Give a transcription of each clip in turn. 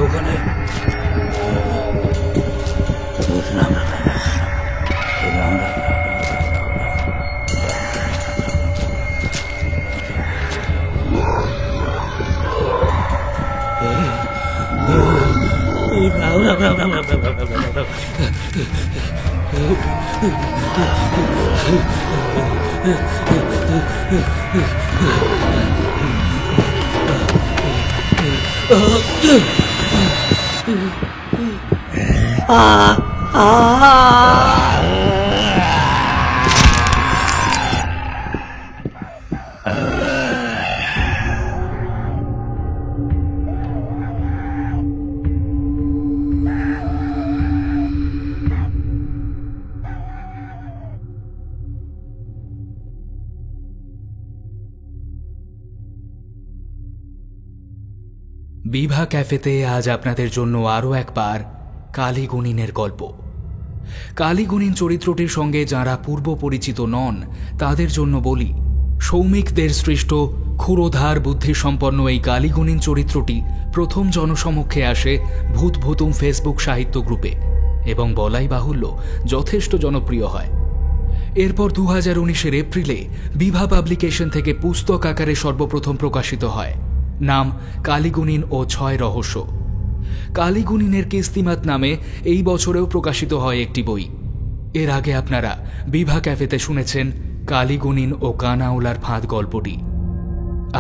ওখানে বিভা ক্যাফেতে আজ আপনাদের জন্য আরও একবার কালীগুণিনের গল্প। কালীগুণিন চরিত্রটির সঙ্গে যাঁরা পূর্ব পরিচিত নন তাদের জন্য বলি, সৌমিকদের সৃষ্ট ক্ষুরোধার বুদ্ধিসম্পন্ন এই কালীগুণিন চরিত্রটি প্রথম জনসমক্ষে আসে ভূতভূতুম ফেসবুক সাহিত্য গ্রুপে এবং বলাই বাহুল্য যথেষ্ট জনপ্রিয় হয়। এরপর 2019 এপ্রিলে বিভা পাবলিকেশন থেকে পুস্তক আকারে সর্বপ্রথম প্রকাশিত হয়, নাম কালীগুণিন ও 6 রহস্য। কালীগুণিনের কিস্তিমাত নামে এই বছরেও প্রকাশিত হয় একটি বই। এর আগে আপনারা বিভা ক্যাফেতে শুনেছেন কালীগুণিন ও কানাউলার ফাঁদ গল্পটি।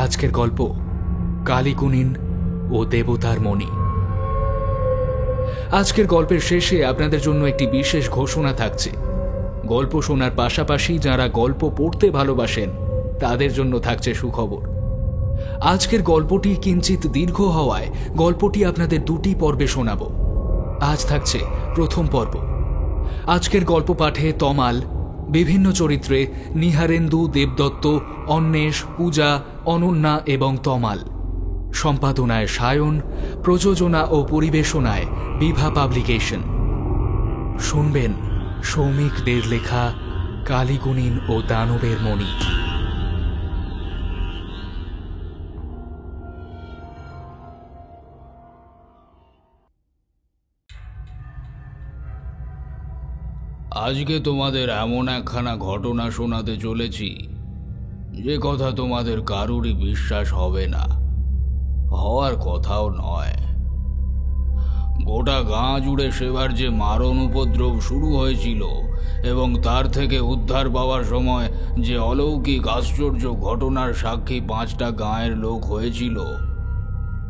আজকের গল্প কালীগুণিন ও দেবতার মণি। আজকের গল্পের শেষে আপনাদের জন্য একটি বিশেষ ঘোষণা থাকছে। গল্প শোনার পাশাপাশি যারা গল্প পড়তে ভালোবাসেন তাদের জন্য থাকছে সুখবর। আজকের গল্পটি কিঞ্চিত দীর্ঘ হওয়ায় গল্পটি আপনাদের 2টি পর্বে শোনাব। আজ থাকছে প্রথম পর্ব। আজকের গল্প পাঠে তমাল, বিভিন্ন চরিত্রে নিহারেন্দু, দেবদত্ত, অন্বেষ, পূজা, অনন্যা এবং তমাল। সম্পাদনায় সায়ন, প্রযোজনা ও পরিবেশনায় বিভা পাবলিকেশন। শুনবেন সৌমিকদের লেখা কালীগুণিন ও দানবের মণি। আজকে তোমাদের এমন একখানা ঘটনা শোনাতে চলেছি যে কথা তোমাদের কারোরই বিশ্বাস হবে না, হওয়ার কথাও নয়। গোটা গাঁ জুড়ে সেবার যে মারণ উপদ্রব শুরু হয়েছিল এবং তার থেকে উদ্ধার পাওয়ার সময় যে অলৌকিক আশ্চর্য ঘটনার সাক্ষী 5টা গাঁয়ের লোক হয়েছিল,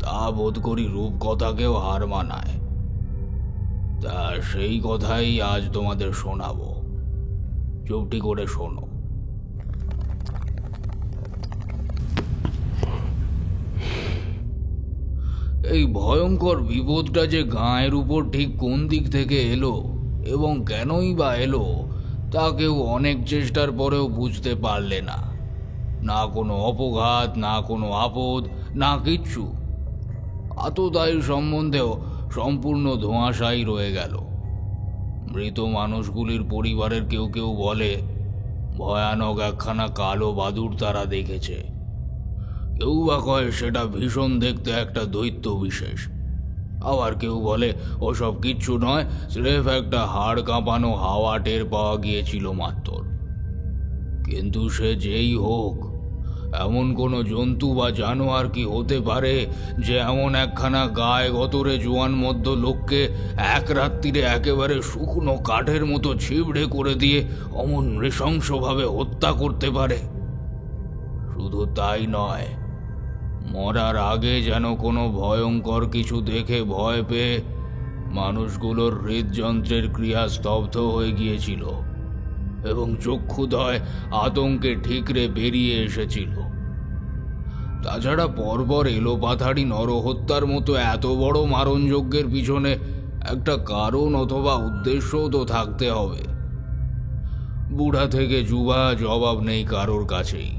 তা বোধ করি রূপকথাকেও হার মানায়। তা সেই কথাই আজ তোমাদের শোনাবো, চুপটি করে শোনো। এই ভয়ঙ্কর বিপদটা যে গাঁয়ের উপর ঠিক কোন দিক থেকে এলো এবং কেনই বা এলো তা কেউ অনেক চেষ্টার পরেও বুঝতে পারলে না। না কোনো অপঘাত, না কোনো আপদ, না কিচ্ছু। আততায়ীর সম্বন্ধেও সম্পূর্ণ ধোঁয়াশাই রয়ে গেল। মৃত মানুষগুলির পরিবারের কেউ কেউ বলে ভয়ানক একখানা কালো বাদুড় তারা দেখেছে। কেউ বা কয় সেটা ভীষণ দেখতে একটা দৈত্য বিশেষ। আবার কেউ বলে ওসব কিচ্ছু নয়, স্রেফ একটা হাড় কাঁপানো হাওয়া টের পাওয়া গিয়েছিল মাত্র। কিন্তু সে যেই হোক, এমন কোনো জন্তু বা জানোয়ার কি হতে পারে যে এমন একখানা গায়ে গতরে জোয়ান মধ্য লোককে এক রাত্রিরে একেবারে শুকনো কাঠের মতো ছিবড়ে করে দিয়ে অমন নৃশংসভাবে হত্যা করতে পারে? শুধু তাই নয়, মরার আগে যেন কোনো ভয়ঙ্কর কিছু দেখে ভয় পেয়ে মানুষগুলোর হৃদযন্ত্রের ক্রিয়া স্তব্ধ হয়ে গিয়েছিল এবং চক্ষুদয় আতঙ্কে ঠিকরে বেরিয়ে এসেছিল। তাছাড়া পরপর এলোপাথারি নরহত্যার মতো এত বড় মারণযজ্ঞের পিছনে একটা কারণ অথবা উদ্দেশ্যও তো থাকতে হবে। বুড়া থেকে যুবা জবাব নেই কারোর কাছেই।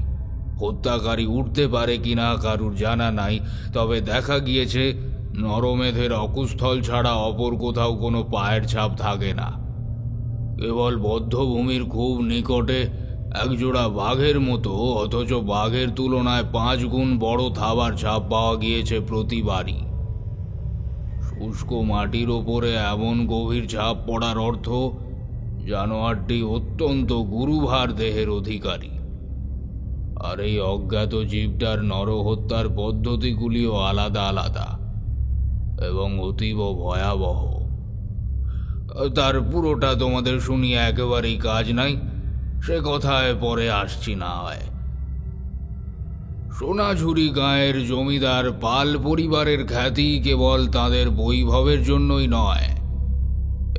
হত্যাকারী উঠতে পারে কিনা কারুর জানা নাই, তবে দেখা গিয়েছে নরমেধের অকুস্থল ছাড়া অপর কোথাও কোনো পায়ের ছাপ থাকে না। কেবল বদ্ধভূমির খুব নিকটে একজোড়া বাঘের মতো, অথচ বাঘের তুলনায় 5 গুণ বড় থাবার ছাপ পাওয়া গিয়েছে প্রতিবারই। শুষ্ক মাটির ওপরে এমন গভীর ছাপ পড়ার অর্থ জানোয়ারটি অত্যন্ত গুরুভার দেহের অধিকারী। আর এই অজ্ঞাত জীবটার নরহত্যার পদ্ধতিগুলিও আলাদা আলাদা এবং অতীব ভয়াবহ। তার পুরোটা তোমাদের শুনিয়ে একেবারেই কাজ নাই, সে কথায় পরে আসছি না হয়। সোনাঝুরি গাঁয়ের জমিদার পাল পরিবারের খ্যাতি কেবল তাদের বৈভবের জন্যই নয়।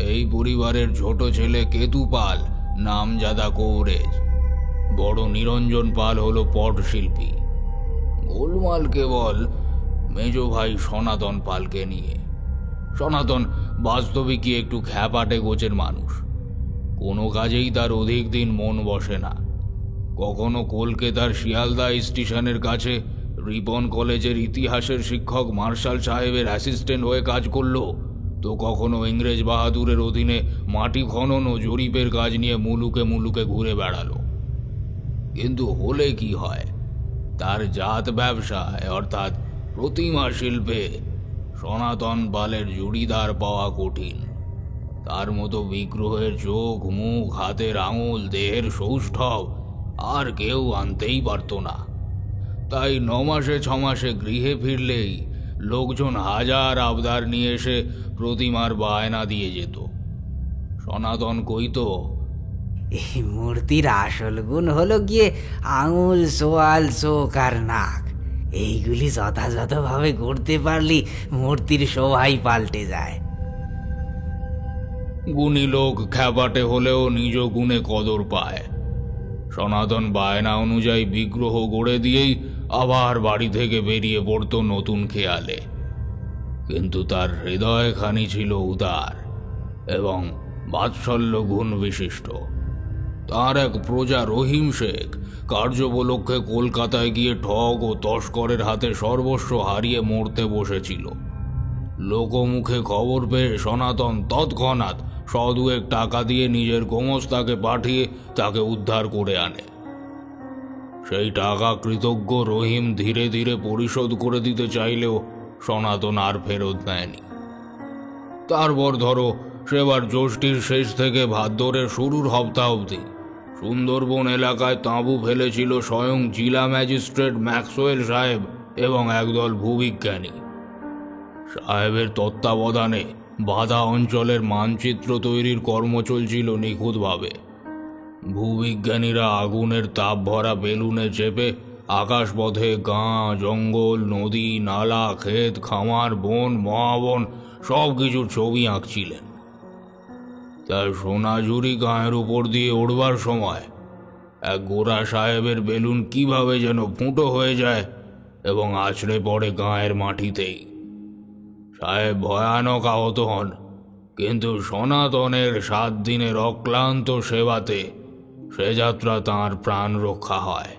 এই পরিবারের ছোট ছেলে কেতু পাল নামজাদা কৌরেজ, বড় নিরঞ্জন পাল হলো পটশিল্পী। গোলমাল কেবল মেজ ভাই সনাতন পালকে নিয়ে। সনাতন বাস্তবিকই একটু খ্যাপাটে গোছের মানুষ। কোনো কাজেই তার অধিক দিন মন বসে না। কখনো কলকাতার শিয়ালদা স্টেশনের কাছে রিপন কলেজের ইতিহাসের শিক্ষক মার্শাল সাহেবের অ্যাসিস্ট্যান্ট হয়ে কাজ করলো, তো কখনো ইংরেজ বাহাদুরের অধীনে মাটি খনন ও জরিপের কাজ নিয়ে মুলুকে মুলুকে ঘুরে বেড়ালো। কিন্তু হলে কি হয়, তার জাত ব্যবসায় অর্থাৎ প্রতিমা শিল্পে সনাতন পালের জুড়িদার পাওয়া কঠিন। তার মতো বিগ্রহের চোখ, মুখ, হাতের আঙুল, দেহের সৌষ্ঠব আর কেউ আনতেই পারত না। তাই 9 মাসে 6 মাসে গৃহে ফিরলেই লোকজন হাজার আবদার নিয়ে এসে প্রতিমার বায়না দিয়ে যেত। সনাতন কইত, এই মূর্তির আসল গুণ হলো গিয়ে আঙুল, সোয়াল, চোখ আর নাক। এইগুলি যথাযথভাবে করতে পারলি মূর্তির শোভাই পাল্টে যায়। গুণী লোক খ্যাপাটে হলেও নিজ গুণে কদর পায়। সনাতন বায়না অনুযায়ী বিগ্রহ গড়ে দিয়েই আবার বাড়ি থেকে বেরিয়ে পড়তো নতুন খেয়ালে। কিন্তু তার হৃদয়খানি ছিল উদার এবং বাৎসল্য গুণ বিশিষ্ট। তার এক প্রজা রহিম শেখ কার্যবলক্ষে কলকাতায় গিয়ে ঠগ ও তস্করের হাতে সর্বস্ব হারিয়ে মরতে বসেছিল। লোকমুখে খবর পেয়ে সনাতন তৎক্ষণাৎ 100-2 টাকা দিয়ে নিজের গোমস্তাকে পাঠিয়ে তাকে উদ্ধার করে আনে। সেই টাকা কৃতজ্ঞ রহিম ধীরে ধীরে পরিশোধ করে দিতে চাইলেও সনাতন আর ফেরত নেয়নি। তারপর ধরো সেবার জ্যৈষ্ঠীর শেষ থেকে ভাদ্রের শুরুর হপ্তাহ অবধি সুন্দরবন এলাকায় তাঁবু ফেলেছিল স্বয়ং জেলা ম্যাজিস্ট্রেট ম্যাক্সওয়েল সাহেব এবং একদল ভূবিজ্ঞানী। সাহেবের তত্ত্বাবধানে বাধা অঞ্চলের মানচিত্র তৈরির কর্ম চলছিল নিখুঁতভাবে। ভূবিজ্ঞানীরা আগুনের তাপ ভরা বেলুনে চেপে আকাশপথে গাঁ, জঙ্গল, নদী, নালা, ক্ষেত, খামার, বন, মহাবন সব কিছুর ছবি আঁকছিলেন। তাই সোনাঝুরি গাঁয়ের উপর দিয়ে উড়বার সময় এক গোরা সাহেবের বেলুন কিভাবে যেন ফুটো হয়ে যায় এবং আছড়ে পড়ে গাঁয়ের মাটিতেই। সাহেব ভয়ানক আহত হন, কিন্তু সনাতনের 7 দিনের অক্লান্ত সেবাতে সে যাত্রা তাঁর প্রাণ রক্ষা হয়।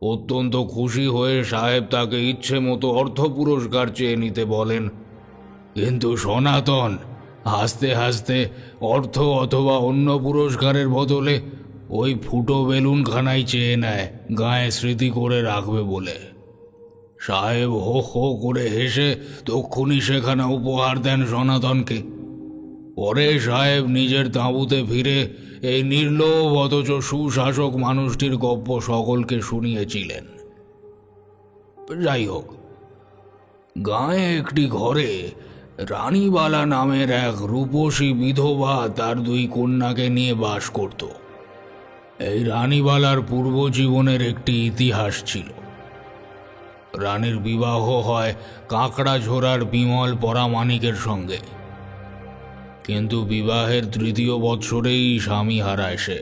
অত্যন্ত খুশি হয়ে সাহেব তাকে ইচ্ছে মতো অর্থ পুরস্কার চেয়ে নিতে বলেন, কিন্তু সনাতন হাসতে হাসতে অর্থ অথবা অন্য পুরস্কারের বদলে ওই ফুটো বেলুনখানাই চেয়ে নেয় গায়ে স্মৃতি করে রাখবে বলে। সাহেব হো হো করে হেসে তক্ষুনি সেখানে উপহার দেন সনাতনকে। পরে সাহেব নিজের তাঁবুতে ফিরে এই নির্লোভ অথচ সুশাসক মানুষটির গপ্প সকলকে শুনিয়েছিলেন। যাই হোক, গাঁয়ে একটি ঘরে রানীবালা নামের এক রূপসী বিধবা তার 2 কন্যাকে নিয়ে বাস করত। এই রানীবালার পূর্বজীবনের একটি ইতিহাস ছিল। রানীর বিবাহ হয় কাঁকড়াঝোড়ার বিমল পরামানিকের সঙ্গে, কিন্তু বিবাহের 3য় বৎসরেই স্বামী হারায় সে।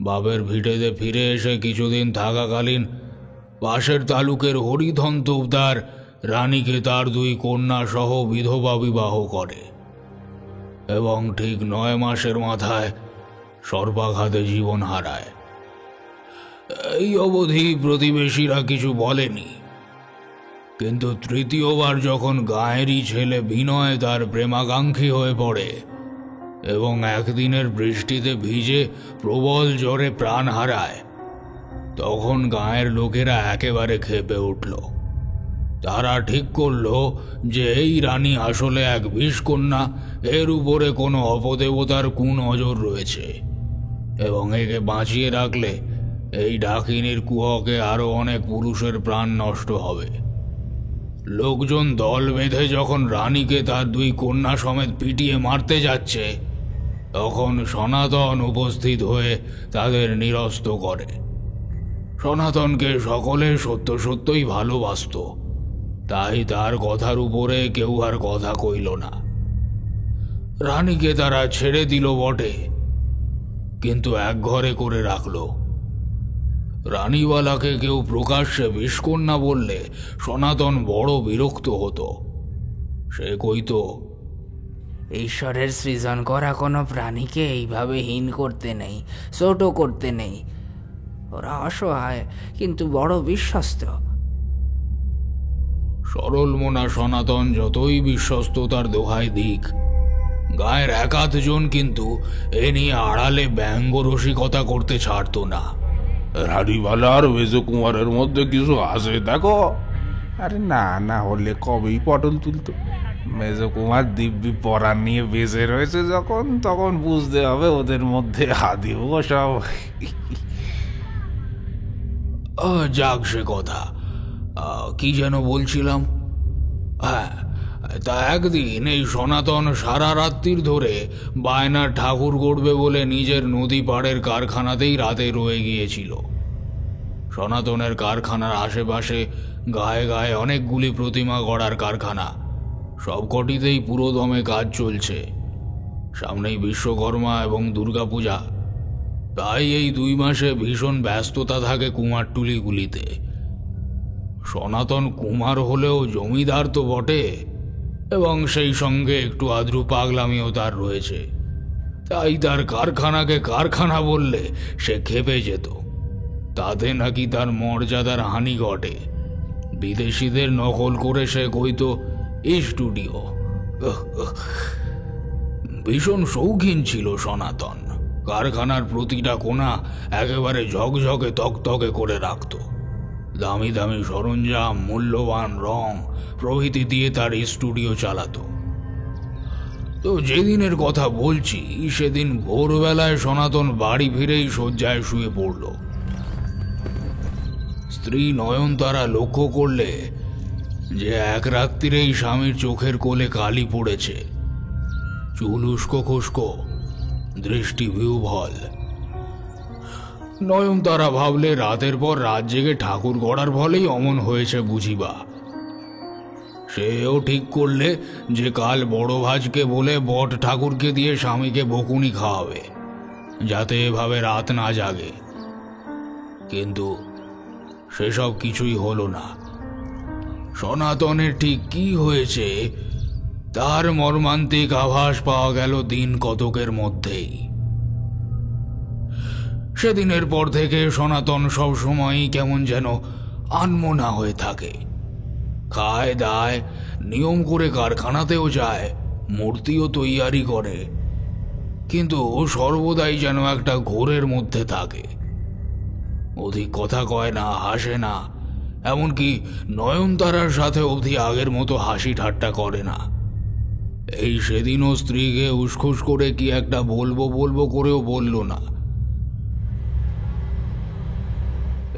বাপের ভিটেতে ফিরে এসে কিছুদিন থাকাকালীন পাশের তালুকের হরিধন তোপদার রানীকে তার 2 কন্যা সহ বিধবা বিবাহ করে এবং ঠিক 9 মাসের মাথায় সর্পাঘাতে জীবন হারায়। এই অবধি প্রতিবেশীরা কিছু বলেনি, কিন্তু তৃতীয়বার যখন গাঁয়েরই ছেলে বিনয় তার প্রেমাকাঙ্ক্ষী হয়ে পড়ে এবং একদিনের বৃষ্টিতে ভিজে প্রবল জ্বরে প্রাণ হারায়, তখন গাঁয়ের লোকেরা একেবারে ক্ষেপে উঠল। তারা ঠিক করল যে এই রানী আসলে এক বিষকন্যা, এর উপরে কোনো অপদেবতার কুনজর রয়েছে এবং একে বাঁচিয়ে রাখলে এই ডাকিনীর কুহকে আরো অনেক পুরুষের প্রাণ নষ্ট হবে। লোকজন দল বেঁধে যখন রানীকে তার 2 কন্যা সমেত পিটিয়ে মারতে যাচ্ছে, তখন সনাতন উপস্থিত হয়ে তাদের নিরস্ত করে। সনাতনকে সকলে সত্য সত্যই ভালোবাসত, তাই তার কথার উপরে কেউ আর কথা কইল না। রানীকে তারা ছেড়ে দিল বটে, কিন্তু এক ঘরে করে রাখল। রানীওয়ালাকে কেউ প্রকাশ্যে বিষকন্যা বললে সনাতন বড় বিরক্ত হতো। সে কইত, ঈশ্বরের সৃজন করা কোনো প্রাণীকে এইভাবে হীন করতে নেই, ছোট করতে নেই। ওরা অসহায় কিন্তু বড় বিশ্বস্ত। সরল মনা সনাতন যতই বিশ্বস্ততার দোহাই দিক, গায়ের 1-8 জন কিন্তু এ নিয়ে আড়ালে ব্যঙ্গ রসিকতা করতে ছাড়ত না। রানীবালা আর মেজকুমারের মধ্যে কিছু আছে দেখো। আরে না, না হলে কবেই পটল তুলতো। মেজকুমার দিব্যি পরাণ নিয়ে বেঁচে রয়েছে যখন, তখন বুঝতে হবে ওদের মধ্যে হাদিও সব। যাক সে কথা, কি যেন বলছিলাম। হ্যাঁ, তা একদিন এই সনাতন সারা রাত্রির ধরে বায়নার ঠাকুর গড়বে বলে নিজের নদী পাড়ের কারখানাতেই রাতে রয়ে গিয়েছিল। সনাতনের কারখানার আশেপাশে গায়ে গায়ে অনেকগুলি প্রতিমা গড়ার কারখানা, সবকটিতেই পুরোদমে কাজ চলছে। সামনেই বিশ্বকর্মা এবং দুর্গাপূজা, তাই এই 2 মাসে ভীষণ ব্যস্ততা থাকে কুমারটুলিগুলিতে। সনাতন কুমার হলেও জমিদার তো বটে, এবং সেই সঙ্গে একটু আদ্রু পাগলামিও তার রয়েছে। তাই তার কারখানাকে কারখানা বললে সে ক্ষেপে যেত। তাতে নাকি তার মর্যাদার হানি ঘটে। বিদেশিদের নকল করে সে কইত স্টুডিও। ভীষণ শৌখিন ছিল সনাতন। কারখানার প্রতিটা কোণা একেবারে ঝকঝকে তকতকে করে রাখত। দামি দামি সরঞ্জাম, মূল্যবান রং প্রভৃতি দিয়ে তার স্টুডিও চালাতো। তো যেদিনের কথা বলছি, সেদিন ভোরবেলায় সনাতন বাড়ি ফিরেই শয্যায় শুয়ে পড়ল। স্ত্রী নয়নতারা লক্ষ্য করলে যে এক রাত্রিরেই স্বামীর চোখের কোলে কালি পড়েছে, চুল উস্কো খুস্কো, দৃষ্টি বিহ্বল। নয়নতারা ভাবলে রাতের পর রাত জেগে ঠাকুর গড়ার ফলেই অমন হয়েছে বুঝিবা। সেও ঠিক করলে যে কাল বড় ভাজকে বলে বট ঠাকুরকে দিয়ে স্বামীকে বকুনি খাওয়াবে, যাতে এভাবে রাত না জাগে। কিন্তু সেসব কিছুই হলো না। সনাতনের ঠিক কি হয়েছে তার মর্মান্তিক আভাস পাওয়া গেল দিন কতকের মধ্যেই। সেদিনের পর থেকে সনাতন সব সময়ই কেমন যেন আনমনা হয়ে থাকে। খায় দায়, নিয়ম করে কারখানাতেও যায়, মূর্তিও তৈয়ারি করে, কিন্তু সর্বদাই যেন একটা ঘোরের মধ্যে থাকে। অধিক কথা কয় না, হাসে না, এমনকি নয়নতারার সাথে অবধি আগের মতো হাসি ঠাট্টা করে না। এই সেদিনও স্ত্রীকে উসখুস করে কি একটা বলবো বলবো করেও বলল না।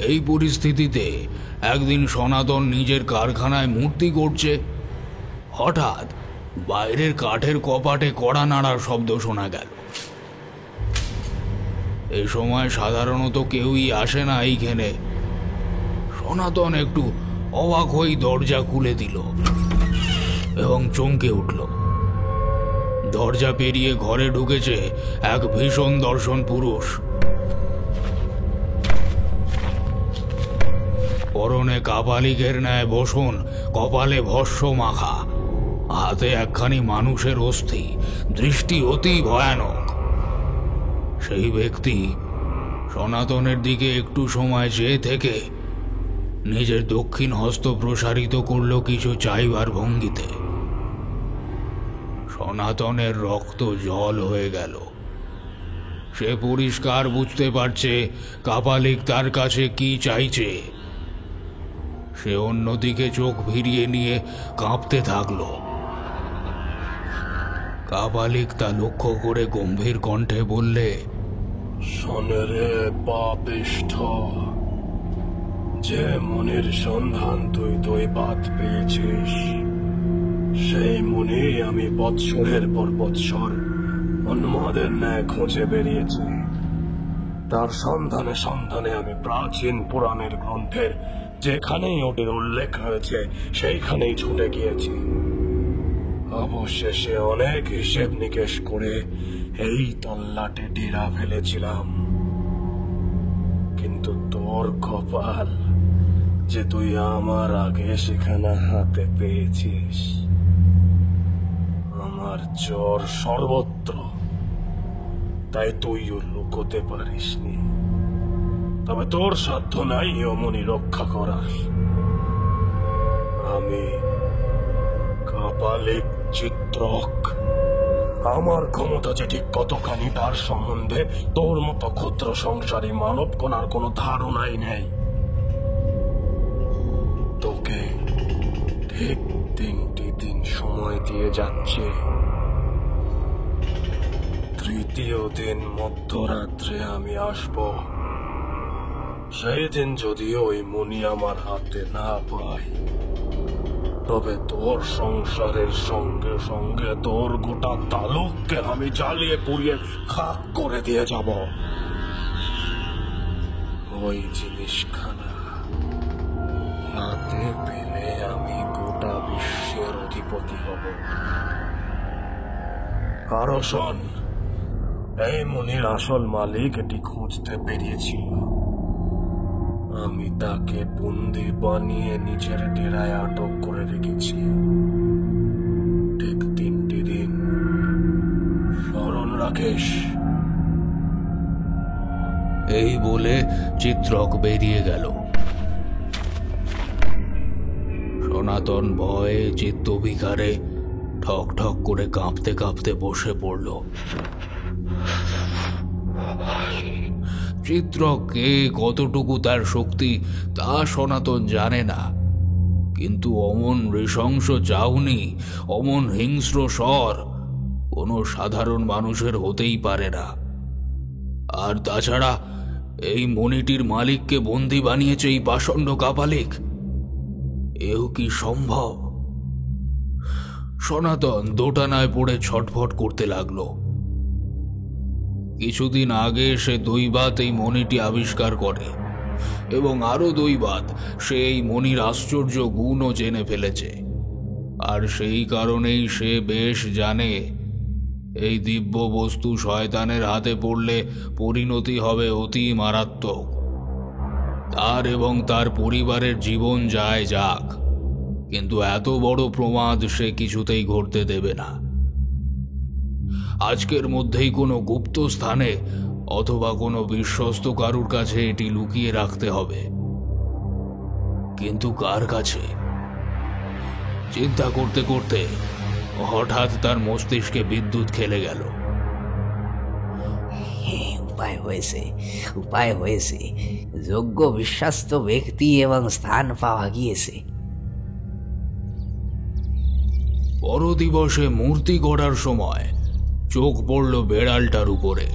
এই পরিস্থিতিতে একদিন সনাতন নিজের কারখানায় মূর্তি করছে। হঠাৎ বাইরের কাঠের কপাটে কড়া নাড়ার শব্দ শোনা গেল। এই সময় সাধারণত কেউই আসে না এইখানে। সনাতন একটু অবাক হয়ে দরজা খুলে দিল এবং চমকে উঠল। দরজা পেরিয়ে ঘরে ঢুকেছে এক ভীষণ দর্শন পুরুষ। পরনে কাপালিকের ন্যায় বসন, কপালে ভস্য মাখা, হাতে একখানি মানুষের অস্থি, দৃষ্টি অতি ভয়ানক। সেই ব্যক্তি সনাতনের দিকে একটু সময় চেয়ে থেকে নিজের দক্ষিণ হস্ত প্রসারিত করল কিছু চাইবার ভঙ্গিতে। সনাতনের রক্ত জল হয়ে গেল। সে পরিষ্কার বুঝতে পারছে কাপালিক তার কাছে কি চাইছে। সে অন্যদিকে চোখ ভিড়িয়ে নিয়ে কাঁপতে থাকলো। কাপালিক তা লক্ষ্য করে গম্ভীর কণ্ঠে বললে, শোনে রে পাপিষ্ঠ, যে মনির সন্ধান তুই বাদ পেয়েছিস, সেই মুনি আমি বৎসরের পর বৎসর উন্মাদের ন্যায় খোঁজে বেরিয়েছি। তার সন্ধানে সন্ধানে আমি প্রাচীন পুরাণের গ্রন্থের যেখানেই ওটির উল্লেখ রয়েছে সেইখানেই ছুটে গিয়েছি। অবশেষে অনেক হিসেব নিকেশ করে এই তল্লাটে ডেরা ফেলেছিলাম, কিন্তু তোর কপাল যে তুই আমার আগে সেখানে হাতে পেয়েছিস। আমার জ্বর সর্বত্র, তাই তুইও লুকোতে পারিসনি। তবে তোর সাধ্য নাই অমনি রক্ষা করার। আমি কাপালিক চিত্রক। আমার ক্ষমতা যে ঠিক কতখানি তার সম্বন্ধে তোর মতো ক্ষুদ্র সংসারী মানব কোনার কোনো ধারণাই নেই। তোকে ঠিক 3টি দিন সময় দিয়ে যাচ্ছে। তৃতীয় দিন মধ্যরাত্রে আমি আসব। সেই দিন যদি ওই মুনি আমার হাতে না পাই, তবে তোর সংসারের সঙ্গে সঙ্গে তোর গোটা তালুককে আমি জ্বালিয়ে পুড়িয়ে খাক করে দিয়ে যাব। ওই জিনিসখানা হাতে পেলে আমি গোটা বিশ্বের অধিপতি হব। আরো শোন, এই মুনির আসল মালিক এটি খুঁজতে বেরিয়েছিল। আমি তাকে বন্দি বানিয়ে নিজের ডেরায় আটক করে রেখেছি। ঠিক 3টি দিন স্মরণ রাখিস। এই বলে চিত্রক বেরিয়ে গেল। সনাতন ভয়ে চিত্তবিকারে ঠক ঠক করে কাঁপতে কাঁপতে বসে পড়ল। চিত্রক কে, কতটুকু তার শক্তি তা সনাতন জানে না, কিন্তু অমন নৃশংস চাউনি, অমন হিংস্র স্বর কোনো সাধারণ মানুষের হতেই পারে না। আর তাছাড়া এই মণিটির মালিককে বন্দি বানিয়েছে এই পাষণ্ড কাপালিক। এও কি সম্ভব? সনাতন দোটানায় পড়ে ছটফট করতে লাগলো। কিছুদিন আগে সে দৈবাত এই মণিটি আবিষ্কার করে এবং আরো দৈবাত সে এই মণির আশ্চর্য গুণও জেনে ফেলেছে। আর সেই কারণেই সে বেশ জানে এই দিব্য বস্তু শয়তানের হাতে পড়লে পরিণতি হবে অতি মারাত্মক। তার এবং তার পরিবারের জীবন যায় যাক, কিন্তু এত বড় প্রমাদ সে কিছুতেই ঘটতে দেবে না। আজকের মধ্যেই কোনো গুপ্ত স্থানে অথবা কোনো বিশ্বস্ত কারুর কাছে এটি লুকিয়ে রাখতে হবে। কিন্তু কার কাছে? চিন্তা করতে করতে হঠাৎ তার মস্তিষ্কে বিদ্যুৎ খেলে গেল। উপায় হয়েছে। যোগ্য বিশ্বাস্ত ব্যক্তি এবং স্থান পাওয়া গিয়েছে। পরদিবসে মূর্তি গড়ার সময় চোখ পড়ল বেড়ালটার উপরে।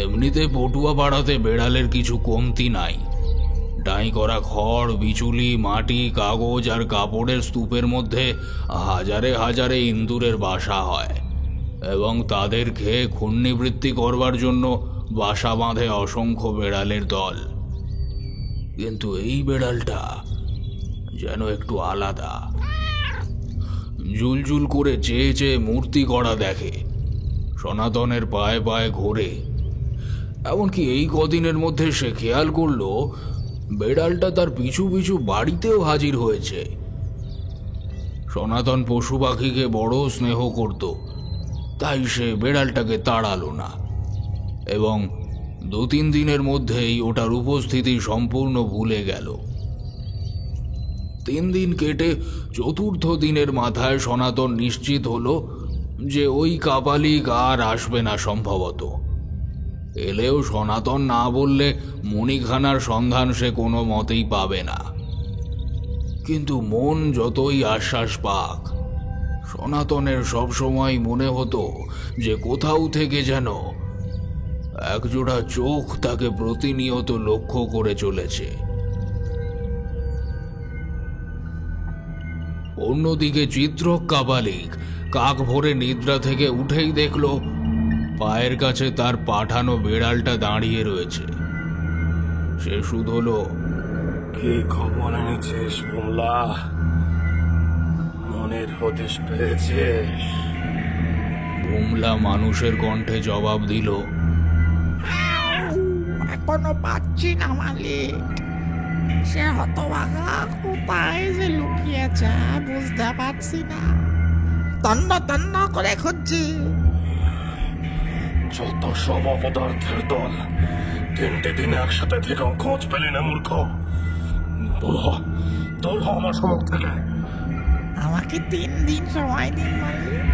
এমনিতে পটুয়া পাড়াতে বেড়ালের কিছু কমতি নাই। ডাই করা খড়, বিচুলি, মাটি, কাগজ আর কাপড়ের স্তূপের মধ্যে হাজারে হাজারে ইঁদুরের বাসা হয় এবং তাদের খেয়ে ক্ষুণ্ণিবৃত্তি করবার জন্য বাসা বাঁধে অসংখ্য বেড়ালের দল। কিন্তু এই বেড়ালটা যেন একটু আলাদা। জুলজুল করে চেয়ে চেয়ে মূর্তি গড়া দেখে, সনাতনের পায়ে পায়ে ঘোরে, এমনকি এই কদিনের মধ্যে সে খেয়াল করলো বেড়ালটা তার পিছু পিছু বাড়িতেও হাজির হয়েছে। সনাতন পশু পাখিকে বড় স্নেহ করত, তাই সে বেড়ালটাকে তাড়ালো না এবং 2-3 দিনের মধ্যেই ওটার উপস্থিতি সম্পূর্ণ ভুলে গেল। 3 দিন কেটে 4র্থ দিনের মাথায় সনাতন নিশ্চিত হলো যে ওই কাপালিক আর আসবে না সম্ভবত। এলেও সনাতন না বললে মণিখানার সন্ধান সে কোনো মতেই পাবে না। কিন্তু মন যতই আশ্বাস পাক, সনাতনের সবসময় মনে হতো যে কোথাও থেকে যেন একজোড়া চোখ তাকে প্রতিনিয়ত লক্ষ্য করে চলেছে। অন্যদিকে চিত্রক কাপালিক কাক ভরে নিদ্রা থেকে উঠেই দেখল পায়ের কাছে তার পাঠানো বেড়ালটা দাঁড়িয়ে রয়েছে। সে শুধলো, কি খবর এনেছিস বুমলা? মনের হদিশ পেয়েছিস? বুমলা মানুষের কণ্ঠে জবাব দিল, এখনো পাচ্ছি না মালিক। সে হতভাগা কোথায় যে লুকিয়েছে বুঝতে পারছি না। তন্ন তন্ন করে খুঁজছি। যত সব অপদার্থের দল, 3টে দিন একসাথে থেকেও খোঁজ পেলি না মূর্খ। দূর হ আমার সম্মুখ থেকে। আমাকে 3 দিন সময় দিন মালিক,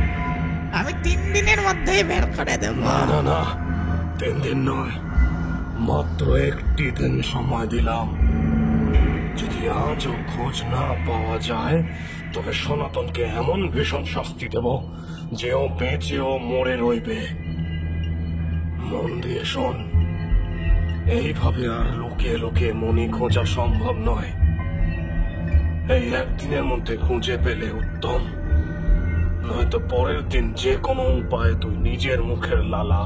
আমি 3 দিনের মধ্যেই বের করে দেব। না না না, 3 দিন নয়, মাত্র 1টি দিন সময় দিলাম। যদি আজও খোঁজ না পাওয়া যায় তবে সনাতনকে এমন ভীষণ শাস্তি দেব যে ও বেঁচেও মরে রইবে। মন দিয়ে শোন, এইভাবে আর লুকিয়ে লুকিয়ে মনি খোঁজা সম্ভব নয়। এই 1 দিনের মধ্যে খুঁজে পেলে উত্তম, নয়তো পরের দিন যে কোনো উপায়ে তুই নিজের মুখের লালা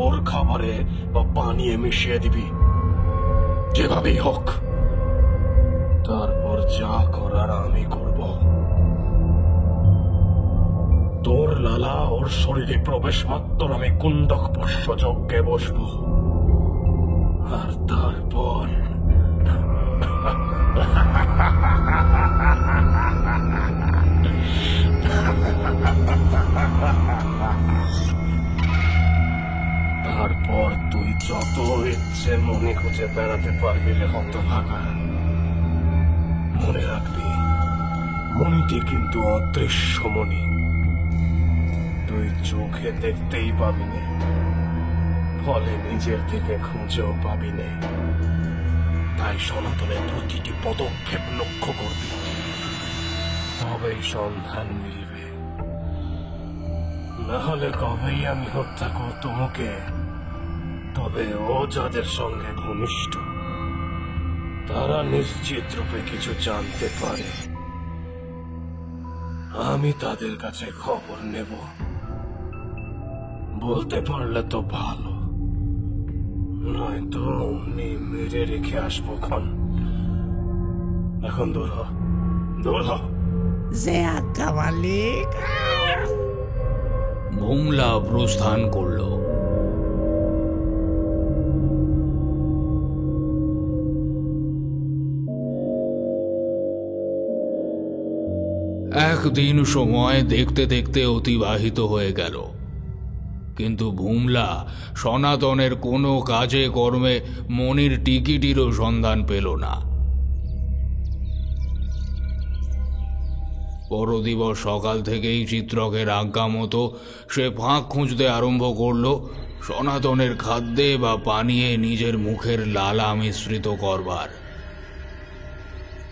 ওর খাবারে বা পানিয়ে মিশিয়ে দিবি, যেভাবেই হোক। তারপর যা করার আমি করব। তোর লালা ওর শরীরে প্রবেশ মাত্র আমি কুণ্ডক পুষ্প যজ্ঞে বসবো, আর তারপর তারপর তুই যত ইচ্ছে মনে খুঁজে বেড়াতে পারবি রে হতভাগা। মনে রাখবি, মনিটি কিন্তু অদৃশ্য মণি, তুই চোখে দেখতেই পাবি না, ফলে নিজের থেকে খুঁজেও পাবি না। তাই সনাতনের প্রতিটি পদক্ষেপ লক্ষ্য করবি, তবেই সন্ধান মিলবে। নাহলে কবেই আমি হত্যা করতাম ওকে। তবে ও যাদের সঙ্গে ঘনিষ্ঠ তারা নিশ্চিত রূপে কিছু জানতে পারে। আমি তাদের কাছে খবর নেব, বলতে পারলে তো ভালো, নয়তো অমনি মেরে রেখে আসবো ক্ষণ। এখন দূর হ, দূর হ। যে আজ্ঞা মালিক। বুমলা প্রস্থান করল। একদিন সময় দেখতে দেখতে অতিবাহিত হয়ে গেল, কিন্তু বুমলা সনাতনের কোনো কাজে কর্মে মনির টিকিটিরও সন্ধান পেল না। পরদিবস সকাল থেকেই চিত্রকের আজ্ঞা মতো সে ফাঁক খুঁজতে আরম্ভ করল সনাতনের খাদ্যে বা পানীয়ে নিজের মুখের লালা মিশ্রিত করবার।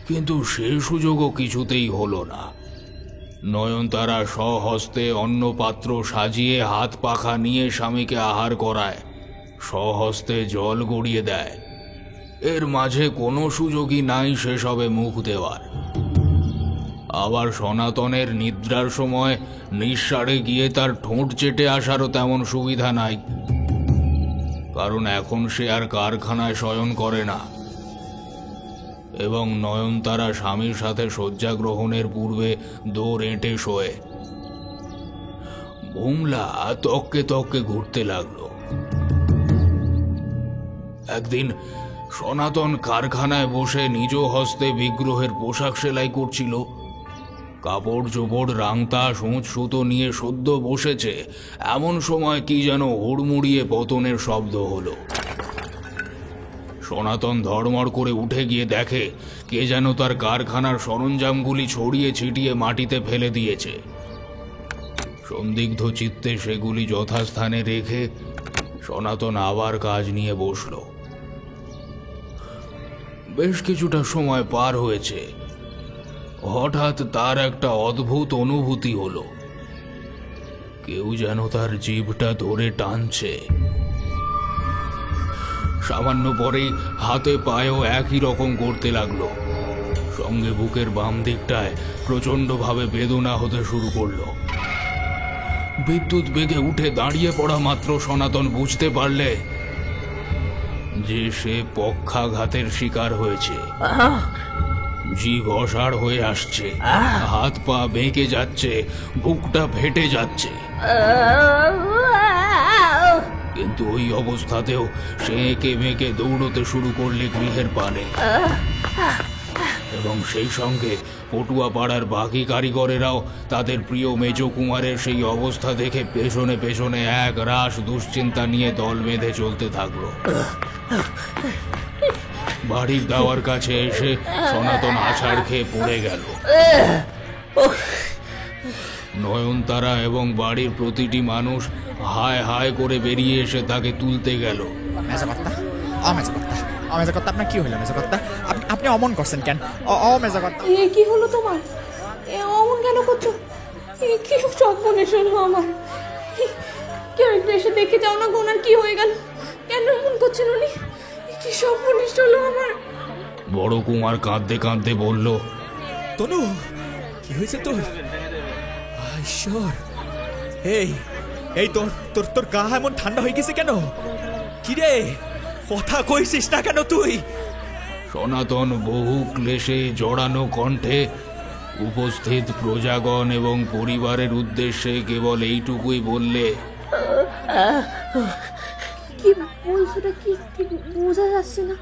কিন্তু সে সুযোগও কিছুতেই হলো না। নয়নতারা স্বহস্তে অন্ন পাত্র সাজিয়ে হাত পাখা নিয়ে স্বামীকে আহার করায়, স্বহস্তে জল গড়িয়ে দেয়। এর মাঝে কোনো সুযোগই নাই সেসবে মুখ দেওয়ার। আবার সনাতনের নিদ্রার সময় নিঃসাড়ে গিয়ে তার ঠোঁট চেটে আসারও তেমন সুবিধা নাই, কারণ এখন সে আর কারখানায় শয়ন করে না এবং নয়নতারা স্বামীর সাথে শয্যা গ্রহণের পূর্বে দৌড় এঁটে শোয়ে। বুমলা তককে তককে ঘুরতে লাগলো। একদিন সনাতন কারখানায় বসে নিজ হস্তে বিগ্রহের পোশাক সেলাই করছিল। কাপড় চোপড় রাংতা সূচ সুতো নিয়ে সদ্য বসেছে, এমন সময় কি যেন হুড়মুড়িয়ে পতনের শব্দ হলো। সনাতন ধড়মড় করে উঠে গিয়ে দেখে কে যেন তার কারখানার সরঞ্জামগুলি ছড়িয়ে ছিটিয়ে মাটিতে ফেলে দিয়েছে। সন্দিগ্ধ চিত্তে সেগুলি যথাস্থানে রেখে সনাতন আবার কাজ নিয়ে বসল। বেশ কিছুটা সময় পার হয়েছে। হঠাৎ তার একটা অদ্ভুত অনুভূতি হলো, কেউ যেন তার জিভটা ধরে টানছে। সামান্য পরেই হাতে পায়েও একই রকম করতে লাগলো। সঙ্গে বুকের বাম দিকটায় প্রচন্ডভাবে বেদনা হতে শুরু করলো। বিদ্যুৎ বেগে উঠে দাঁড়িয়ে পড়া মাত্র সনাতন বুঝতে পারলে যে সে পক্ষাঘাতের শিকার হয়েছে। জিভ অসাড় হয়ে আসছে, হাত পা বেঁকে যাচ্ছে, বুকটা ফেটে যাচ্ছে। কিন্তু ওই অবস্থাতেও সে এঁকে বেঁকে দৌড়তে শুরু করলে গৃহের পানে। এবং সেই সঙ্গে পটুয়া পাড়ার বাকি কারিগরেরাও তাদের প্রিয় মেজ কুমারের সেই অবস্থা দেখে পেছনে পেছনে এক রাশ দুশ্চিন্তা নিয়ে দল বেঁধে চলতে থাকলো। বাড়ির দাওয়ার কাছে এসে সনাতন আছাড় খেয়ে পড়ে গেল। নয়নতারা এবং বাড়ির প্রতিটি মানুষ হায় হায় করে বেরিয়ে এসে তাকে তুলতে গেল। মেজকর্তা, মেজকর্তা, আপনার কি হলো মেজকর্তা? আপনি অমন করছেন কেন? মেজকর্তা, কি হলো তোমার? অমন কেন করছো? কি সর্বনেশ হলো আমার? কেউ একটু এসে দেখে যাও না, গোনার কি হয়ে গেল? কেন এমন করছেন উনি? কি সর্বনেশ হলো আমার? বড় কুমার কাঁদতে কাঁদতে বলল, তনু, কি হয়েছে তোর? ঈশ্বর, এই তোর গা এমন ঠান্ডা হয়ে গেছে কেন? কিরে, কথা কইছিস না কেন তুই? সনাতন বহু ক্লেশে জড়ানো কণ্ঠে উপস্থিত প্রজাগণ এবং পরিবারের উদ্দেশ্যে কেবল এইটুকুই বললে, কি বলছো? কি বোঝা যাচ্ছে না।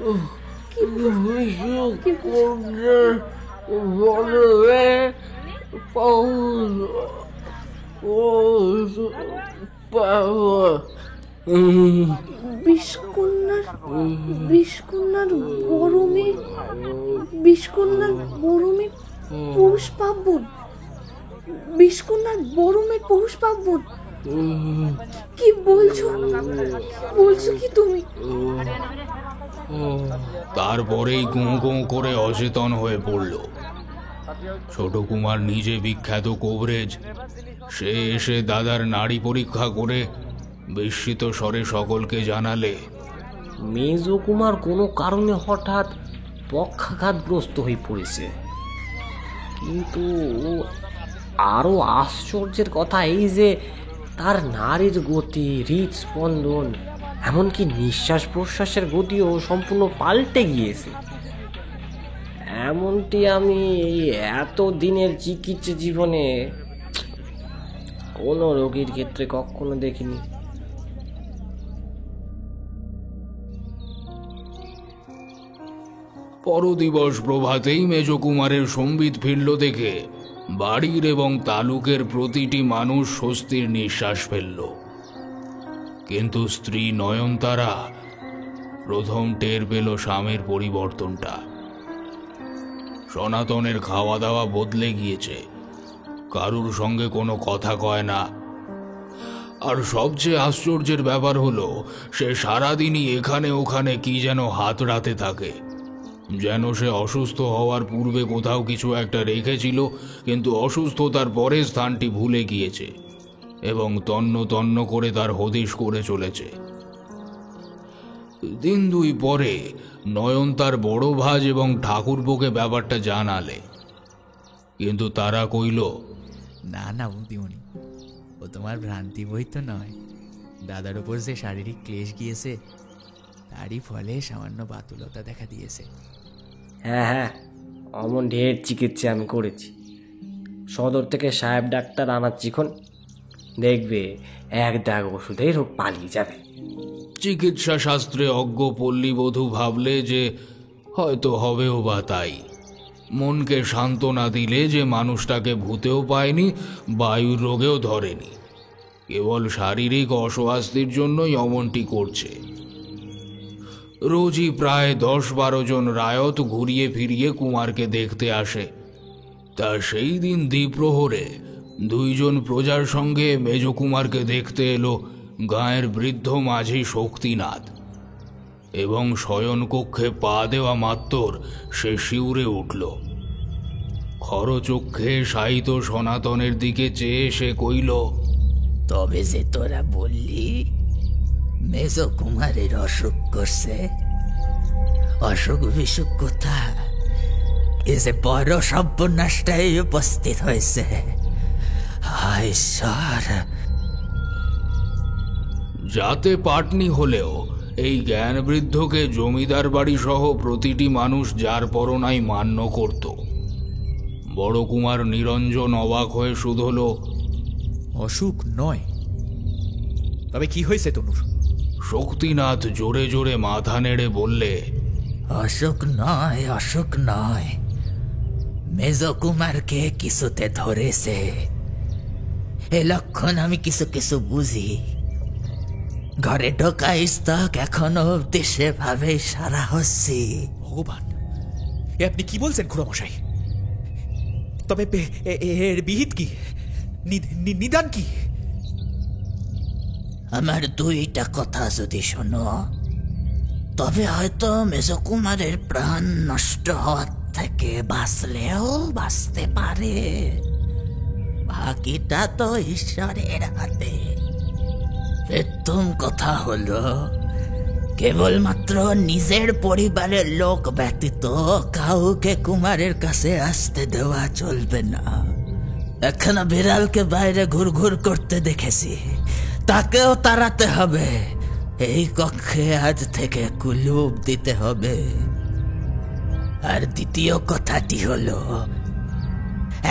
বিষকন্যার বড় মেয়ে পৌষ পার্বণ। বিষকন্যার বড় মেয়ে পৌষ পার্বণ। কি বলছো কি তুমি? তারপরেই গুঁ গুঁ করে অচেতন হয়ে পড়ল। ছোট কুমার নিজে বিখ্যাত কবরেজ, সে এসে দাদার নাড়ি পরীক্ষা করে বিস্মিত স্বরে সকলকে জানালে, মেজ কুমার কোনো কারণে হঠাৎ পক্ষাঘাতগ্রস্ত হয়ে পড়েছে। কিন্তু আরো আশ্চর্যের কথা এই যে তার নাড়ির গতি, হৃদস্পন্দন, এমনকি নিঃশ্বাস প্রশ্বাসের গতিও সম্পূর্ণ পাল্টে গিয়েছে। এমনটি আমি এই এত দিনের চিকিৎসা জীবনে কোনো রোগীর ক্ষেত্রে কখনো দেখিনি। পরদিবস প্রভাতেই মেজ কুমারের সম্বিত ফিরল দেখে বাড়ির এবং তালুকের প্রতিটি মানুষ স্বস্তির নিঃশ্বাস ফেলল। কিন্তু স্ত্রী নয়নতারা প্রথম টের পেল স্বামীর পরিবর্তনটা। সনাতনের খাওয়া দাওয়া বদলে গিয়েছে, কারুর সঙ্গে কোনো কথা কয় না। আর সবচেয়ে আশ্চর্যের ব্যাপার হলো, সে সারাদিনই এখানে ওখানে কি যেন হাতড়াতে থাকে, যেন সে অসুস্থ হওয়ার পূর্বে কোথাও কিছু একটা রেখেছিল, কিন্তু অসুস্থতার পরে স্থানটি ভুলে গিয়েছে এবং তন্ন তন্ন করে তার হদিশ করে চলেছে। দিন দুই পরে নয়ন তার বড় ভাজ এবং ঠাকুরপোকে ব্যাপারটা জানালে, কিন্তু তারা কইল, না বুদ্ধিমণি, ও তোমার ভ্রান্তি বই তো নয়। দাদার উপর যে শারীরিক ক্লেশ গিয়েছে তারই ফলে সামান্য বাতুলতা দেখা দিয়েছে। হ্যাঁ, অমন ঢের চিকিৎসা আমি করেছি। সদর থেকে সাহেব ডাক্তার আনাচ্ছিখন, দেখবে এক দাগ ওষুধেই রোগ পালিয়ে যাবে। চিকিৎসা শাস্ত্রে অজ্ঞ পল্লীবধূ ভাবলে যে হয়তো হবেও বা তাই। মনকে সান্ত্বনা দিলে যে মানুষটাকে ভূতেও পায়নি, বায়ুর রোগেও ধরেনি, কেবল শারীরিক অস্বাস্থ্যের জন্যই অমনটি করছে। রোজই প্রায় 10-12 জন রায়ত ঘুরিয়ে ফিরিয়ে কুমারকে দেখতে আসে। তা সেই দিন দ্বিপ্রহরে 2 জন প্রজার সঙ্গে মেজকুমারকে দেখতে এলো গাঁয়ের বৃদ্ধ মাঝি শক্তিনাথ, এবং শয়নকক্ষে পা দেওয়া মাত্র সে শিউরে উঠল। খরচক্ষে শায়িত সনাতনের দিকে চেয়ে সে কইল, তবে যে তোরা বললি মেজ কুমারের অসুখ করছে, অসুখ বিসুখ কোথা, এ যে বড় সর্বনাশটাই উপস্থিত হয়েছে। হায় ঈশ্বর! যাতে পাটনি হলেও এই জ্ঞানবৃদ্ধকে জমিদার বাড়ি সহ প্রতিটি মানুষ যার পরনাই মান্য করত। বড় কুমার নিরঞ্জন অবাক হয়ে শুধল, অসুখ নয়, তবে কি হয়েছে তনুর? শক্তিনাথ জোরে জোরে মাথা নেড়ে বললে, অসুখ নয়, অসুখ নয়, মেজ কুমারকে কিছুতে ধরেছে। এ লক্ষণ আমি কিছু কিছু বুঝি। ঘরে ঢোকাইস তক এখনো দেশে ভাবে সারা হচ্ছি। ভগবান, এ আপনি কি বলছেন খুড়ামশাই? তবে এর বিহিত কি, নিদান কি? আমার 2টা কথা যদি শোনো, তবে হয়তো মেজকুমারের প্রাণ নষ্ট হওয়ার থেকে বাঁচলেও বাঁচতে পারে। বাকিটা তো ঈশ্বরের হাতে। প্রথম কথা হলো, কেবলমাত্র নিজের পরিবারের লোক ব্যতীত কাউকে কুমারের কাছে আসতে দেওয়া চলবে না। এখানে বিড়ালকে বাইরে ঘুরঘুর করতে দেখেছি, তাকেও তাড়াতে হবে। এই কক্ষে আজ থেকে কুলুপ দিতে হবে। আর দ্বিতীয় কথাটি হলো,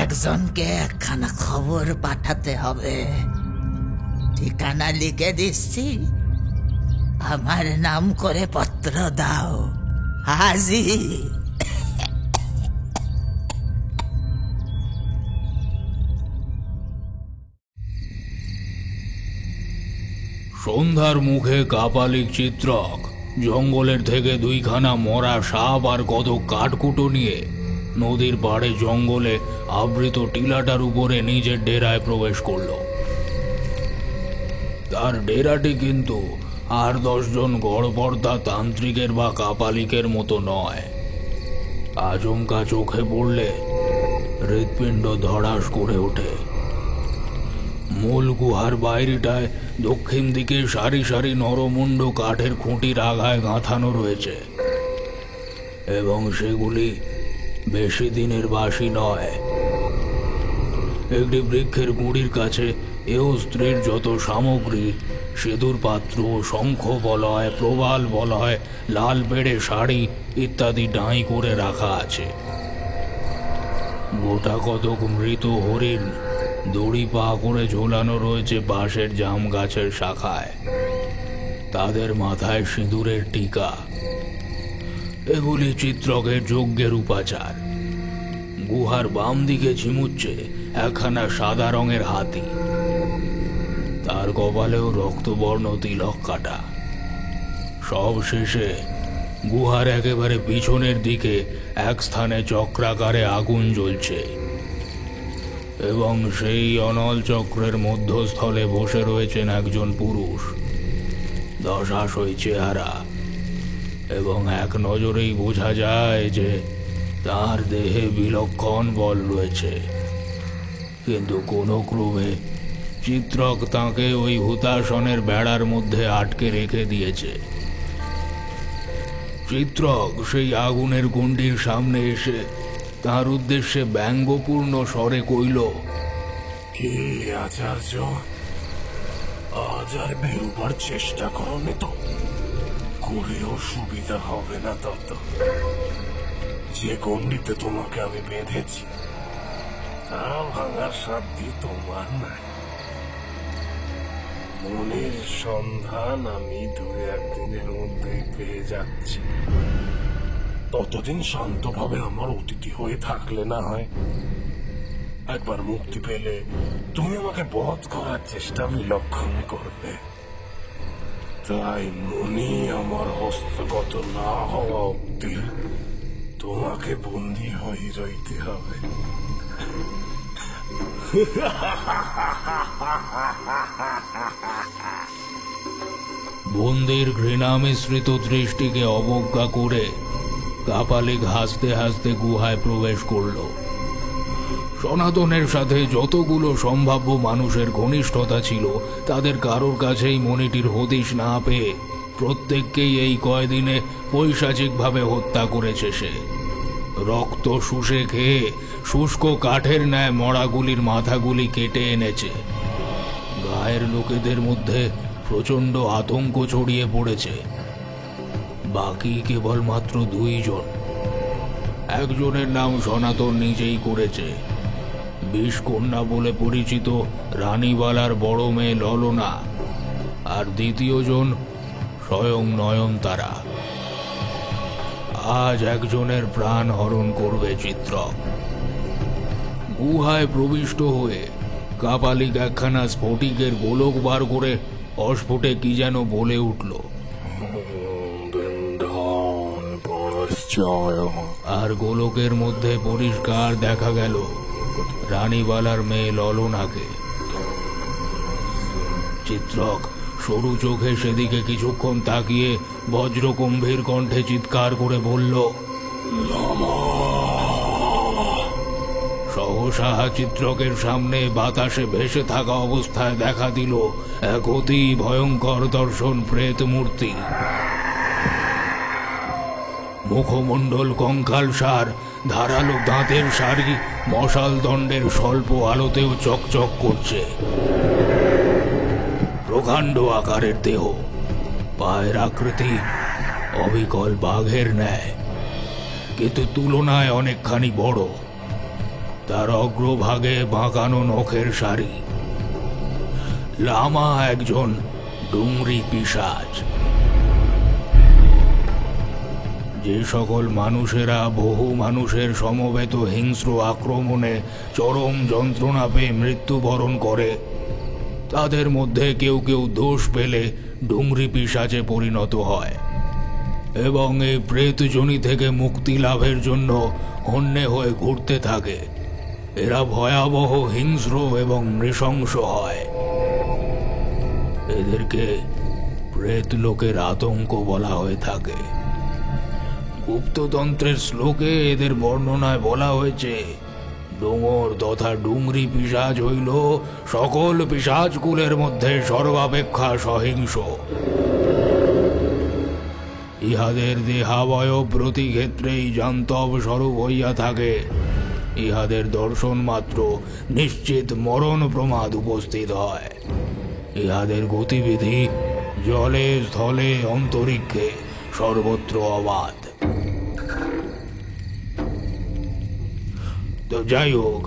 একজনকে একখানা খবর পাঠাতে হবে। ঠিকানা লিখে দিচ্ছি, আমার নাম করে পত্র দাও। হাজি। সন্ধ্যার মুখে কাপালিক চিত্রক জঙ্গলের থেকে 2খানা মরা সাপ আর কত কাঠকুটো নিয়ে নদীর পাড়ে জঙ্গলে আবৃত টিলাটার উপরে নিজের ডেরায় প্রবেশ করল। তার ডেরাটি কিন্তু আর 10 জন গড়পড়তা তান্ত্রিকের বা কাপালিকের মতো নয়। আচমকা চোখে পড়লে হৃৎপিণ্ড ধড়াস করে ওঠে। মূল গুহার বাইরেটায় দক্ষিণ দিকে সারি সারি নরমুণ্ড কাঠের খুঁটির আগায় গাঁথানো রয়েছে, এবং সেগুলি বেশি দিনের বাসি নয়। একটি বৃক্ষের গুঁড়ির কাছে এও স্ত্রীর যত সামগ্রী, সিঁদুর পাত্র, শঙ্খ বলয়, প্রবাল বলয়, লাল পেড়ে শাড়ি ইত্যাদি ডাঁই করে রাখা আছে। গোটা কতক মৃত হরিণ দড়ি পা করে ঝোলানো রয়েছে বাঁশের জাম গাছের শাখায়, তাদের মাথায় সিঁদুরের টিকা। এগুলি চিত্রকের যজ্ঞের উপাচার। গুহার বাম দিকে ঝিমুচ্ছে একখানা সাদা রঙের হাতি, তার কপালেও রক্তবর্ণ তিলক কাটা। সব শেষে গুহার একেবারে পিছনের দিকে এক স্থানে চক্রাকারে আগুন জ্বলছে, এবং সেই অনল চক্রের মধ্যস্থলে বসে রয়েছেন একজন পুরুষ, দশাশয় চেহারা, এবং এক নজরেই বোঝা যায় যে তার দেহে বিলক্ষণ বল রয়েছে। কিন্তু কোনো ক্রমে চিত্রক তাঁকে ওই হুতাসনের বেড়ার মধ্যে আটকে রেখে দিয়েছে। চিত্রক সেই আগুনের গুণ্ডির সামনে এসে তার উদ্দেশ্যে ব্যঙ্গপূর্ণ স্বরে কইল, কি আচার্য, আজ আর বেরোবার চেষ্টা করনি তো? করেও সুবিধা হবে না তত। যে গণ্ডিতে তোমাকে আমি বেঁধেছি তা ভাঙার সাধ্য তোমার নাই। মনের সন্ধান আমি 2-1 দিনের মধ্যেই পেয়ে যাচ্ছি। ততদিন শান্তভাবে আমার অতিথি হয়ে থাকলে না হয়। একবার মুক্তি পেলে তুমি আমাকে বধ করার চেষ্টা বিলক্ষণ করবে। তাই মনি আমার হস্তগত না হওয়া অব্দি তোমাকে বন্দী হয়ে রইতে হবে। বন্দির ঘৃণা মিশ্রিত দৃষ্টিকে অবজ্ঞা করে কাপালিক হাসতে হাসতে গুহায় প্রবেশ করল। সনাতনের সাথে যতগুলো সম্ভাব্য মানুষের ঘনিষ্ঠতা ছিল, তাদের কারোর কাছেই মণিটির হদিশ না পেয়ে প্রত্যেককেই এই কয়দিনে পৈশাচিকভাবে হত্যা করেছে সে। রক্ত শুষে খেয়ে শুষ্ক কাঠের ন্যায় মরাগুলির মাথাগুলি কেটে এনেছে। গায়ের লোকেদের মধ্যে প্রচন্ড আতঙ্ক ছড়িয়ে পড়েছে। বাকি কেবলমাত্র 2 জন। একজনের নাম সনাতন নিজেই করেছে, বিষকন্যা বলে পরিচিত রানীবালার বড় মেয়ে ললনা, আর দ্বিতীয় জন স্বয়ং নয়নতারা। আজ একজনের প্রাণ হরণ করবে চিত্রক। গুহায় প্রবিষ্ট হয়ে কাপালিক একখানা স্ফটিকের গোলক বার করে অস্ফুটে কি যেন বলে উঠল, আর গোলকের মধ্যে পরিষ্কার দেখা গেল রানীবালার মেয়ে ললনাকে। চিত্রক সরু চোখে সেদিকে কিছুক্ষণ তাকিয়ে বজ্রগম্ভীর কণ্ঠে চিৎকার করে বলল, সহসা চিত্রকের সামনে বাতাসে ভেসে থাকা অবস্থায় দেখা দিল এক অতি ভয়ঙ্কর দর্শন প্রেত মূর্তি। মুখমণ্ডল কঙ্কালসার, ধারালো দাঁতের সারি মশাল দণ্ডের স্বল্প আলোতেও চকচক করছে। প্রকাণ্ড আকারের দেহ, পায়ের আকৃতি অবিকল বাঘের ন্যায়, কিন্তু তুলনায় অনেকখানি বড়। তার অগ্রভাগে বাঁকানো নখের সারি। লামা একজন ডুংরি পিশাচ। যে সকল মানুষেরা বহু মানুষের সমবেত হিংস্র আক্রমণে চরম যন্ত্রণা পেয়ে মৃত্যুবরণ করে, তাদের মধ্যে কেউ কেউ দোষ পেলে ডুংরি পিশাচে পরিণত হয় এবং এই প্রেতজনি থেকে মুক্তি লাভের জন্য হন্যে হয়ে ঘুরতে থাকে। এরা ভয়াবহ, হিংস্র এবং নৃশংস হয়। এদেরকে প্রেত লোকের আতঙ্ক বলা হয়ে থাকে। গুপ্ততন্ত্রের শ্লোকে এদের বর্ণনায় বলা হয়েছে, ডোঙর তথা ডুংরি পিশাচ হইল সকল পিশাচকুলের মধ্যে সর্বাপেক্ষা সহিংস। ইহাদের দেহাবয়ব প্রতি ক্ষেত্রেই জান্তব স্বরূপ হইয়া থাকে। ইহাদের দর্শন মাত্র নিশ্চিত মরণ প্রমাদ উপস্থিত হয়। ইহাদের গতিবিধি জলে, স্থলে, অন্তরিক্ষে সর্বত্র অবাধ। তো যাই হোক,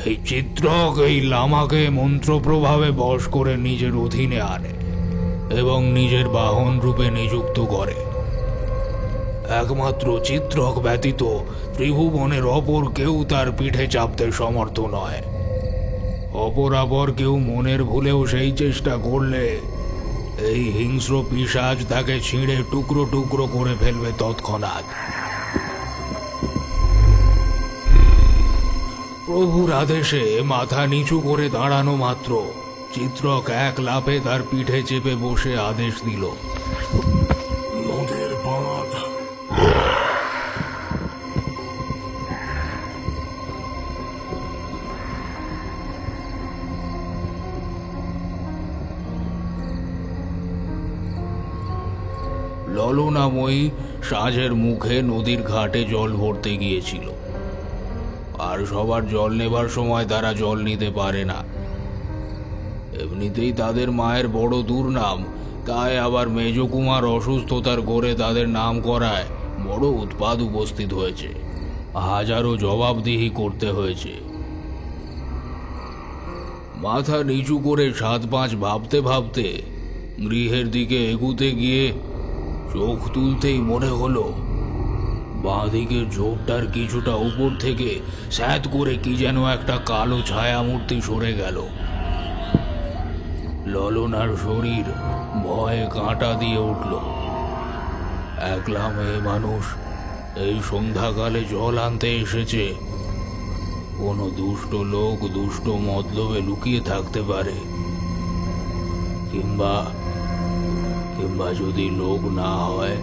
এই চিত্রক এই লামাকে মন্ত্র প্রভাবে বশ করে নিজের অধীনে আনে এবং নিজের বাহন রূপে নিযুক্ত করে। একমাত্র চিত্রক ব্যতীত ত্রিভুবনের অপর কেউ তার পিঠে চাপতে সমর্থ নয়। অপরাপর কেউ মনের ভুলেও সেই চেষ্টা করলে এই হিংস্র পিশাচ তাকে ছিঁড়ে টুকরো টুকরো করে ফেলবে তৎক্ষণাৎ। প্রভুর আদেশে মাথা নিচু করে দাঁড়ানো মাত্র চিত্রক এক লাফে তার পিঠে চেপে বসে আদেশ দিল, নদের বাঁধ। ললনাময়ী সাঁঝের মুখে নদীর ঘাটে জল ভরতে গিয়েছিল, আর সবার জল নেবার সময় তারা জল নিতে পারে না। এমনিতেই তাদের মায়ের বড় দুর্নাম, তাই আবার মেজকুমার অসুস্থতার ঘোরে তাদের নাম করায় বড় উৎপাত উপস্থিত হয়েছে। হাজারো জবাবদিহি করতে হয়েছে। মাথা নিচু করে 7-5 ভাবতে ভাবতে গৃহের দিকে এগুতে গিয়ে চোখ তুলতেই মনে হলো বাঁদিকে ঝোপটার কিছুটা উপর থেকে স্যাঁত করে কি যেন একটা কালো ছায়া মূর্তি সরে গেল। ললনার শরীর ভয়ে কাঁটা দিয়ে উঠল। একলা মেয়ে মানুষ এই সন্ধ্যাকালে জল আনতে এসেছে, কোনো দুষ্ট লোক দুষ্ট মতলবে লুকিয়ে থাকতে পারে, কিংবা যদি লোক না হয়।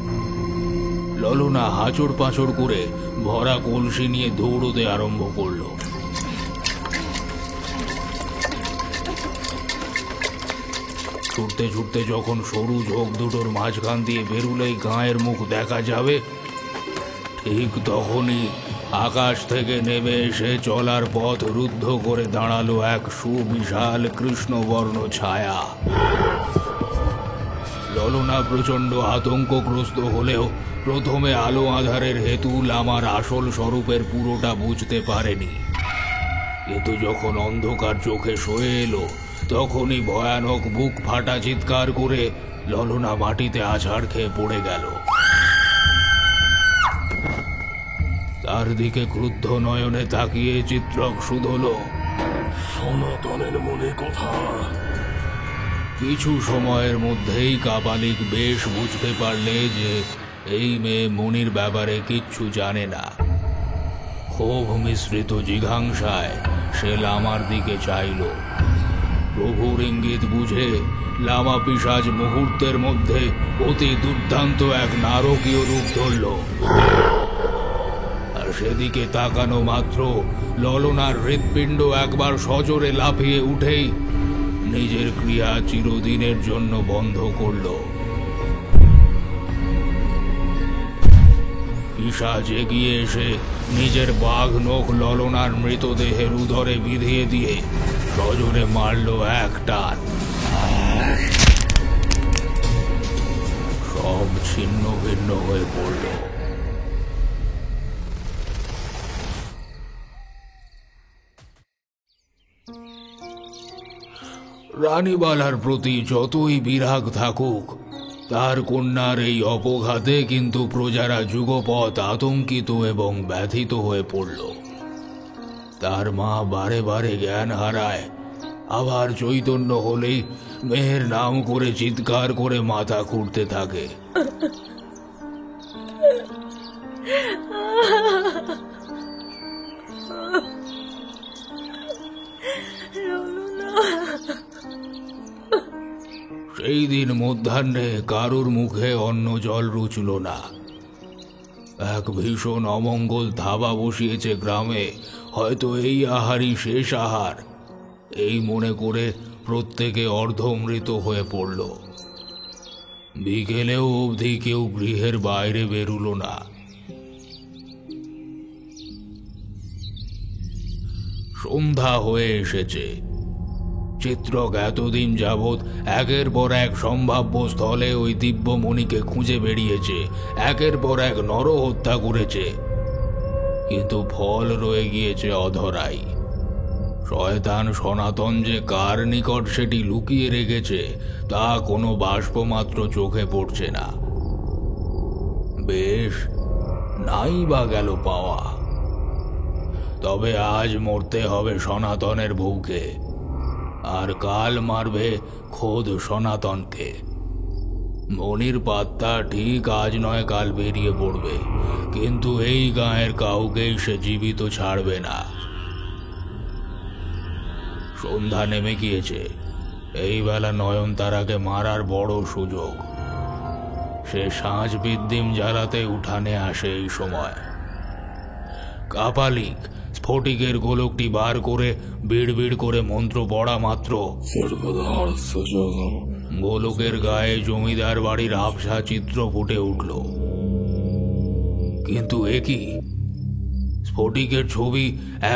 ললনা হাঁচড় পাঁচড় করে ভরা কলসি নিয়ে দৌড়তে আরম্ভ করলো। ছুটতে ছুটতে যখন সরু ঝোঁক দুটোর মাঝখান দিয়ে বেরুলেই গাঁয়ের মুখ দেখা যাবে, ঠিক তখনই আকাশ থেকে নেমে এসে চলার পথ রুদ্ধ করে দাঁড়ালো এক সুবিশাল কৃষ্ণবর্ণ ছায়া। ললনা প্রচণ্ড আতঙ্কগ্রস্ত হলেও প্রথমে আলো আধারের হেতু লামার আসল স্বরূপের পুরোটা বুঝতে পারেনি, কিন্তু যখন অন্ধকার চোখে সয়ে এলো তখনই ভয়ানক বুক ফাটা চিৎকার করে ললনা মাটিতে আছাড় খেয়ে পড়ে গেল। তার দিকে ক্রুদ্ধ নয়নে তাকিয়ে চিত্রক শুধল, সনাতনের মনে কথা। কিছু সময়ের মধ্যেই কাপালিক বেশ বুঝতে পারলে যে এই মেয়ে মনির ব্যাপারে কিচ্ছু জানে না। ক্ষোভ মিশ্রিত জিঘাংসায় সে লামার দিকে চাইল। প্রভুর ইঙ্গিত বুঝে লামা পিশাচ মুহূর্তের মধ্যে অতি দুর্দান্ত এক নারকীয় রূপ ধরল। আর সেদিকে তাকানো মাত্র ললনার হৃৎপিণ্ড একবার সজোরে লাফিয়ে উঠেই নিজের ক্রিয়া চিরদিনের জন্য বন্ধ করল। পিশাচ এগিয়ে এসে নিজের বাঘ নখ ললনার মৃতদেহের উদরে বিধিয়ে দিয়ে সজোরে মারল এক টান। সব ছিন্ন ভিন্ন হয়ে পড়ল। রানীবালার প্রতি যতই বিরাগ থাকুক, তার কন্যার এই অপঘাতে কিন্তু প্রজারা যুগপৎ আতঙ্কিত এবং ব্যথিত হয়ে পড়ল। তার মা বারে বারে জ্ঞান হারায়, আবার চৈতন্য হলেই মেয়ের নাম করে চিৎকার করে মাথা খুঁড়তে থাকে। সেই দিন মধ্যাহ্নে কারুর মুখে অন্ন জল রুচল না। এক ভীষণ অমঙ্গল থাবা বসিয়েছে গ্রামে, হয়তো এই আহারই শেষ আহার, এই মনে করে প্রত্যেকে অর্ধমৃত হয়ে পড়ল। বিকেলেও অবধি কেউ গৃহের বাইরে বেরুল না। সন্ধ্যা হয়ে এসেছে। চিত্রক এতদিন যাবৎ একের পর এক সম্ভাব্য স্থলে ওই দিব্যমণিকে খুঁজে বেরিয়েছে, একের পর এক নর হত্যা করেছে, কিন্তু ফল রয়ে গিয়েছে অধরাই। শয়তান সনাতন যে কার নিকট সেটি লুকিয়ে রেখেছে তা কোনো বাষ্পমাত্র চোখে পড়ছে না। বেশ, নাই বা গেল পাওয়া, তবে আজ মরতে হবে সনাতনের বউকে, আর কাল মারবে খোদ সনাতনকে। মনির পাত্তা ঠিক আজ নয় কাল বেরিয়ে পড়বে, কিন্তু এই গাঁয়ের কাউকেই সে জীবিত ছাড়বে না। সন্ধ্যা নেমে গিয়েছে, এই বেলা নয়নতারাকে মারার বড় সুযোগ। সে সাঁঝ বিদ্যিম জ্বালাতে উঠানে আসে এই সময়। কাপালিক স্ফটিকের গোলকটি বার করে বিড় করে মন্ত্র পড়া মাত্র গোলকের গায়ে জমিদার বাড়ির আবছা চিত্র ফুটে উঠল। কিন্তু এ কি, স্ফটিকের ছবি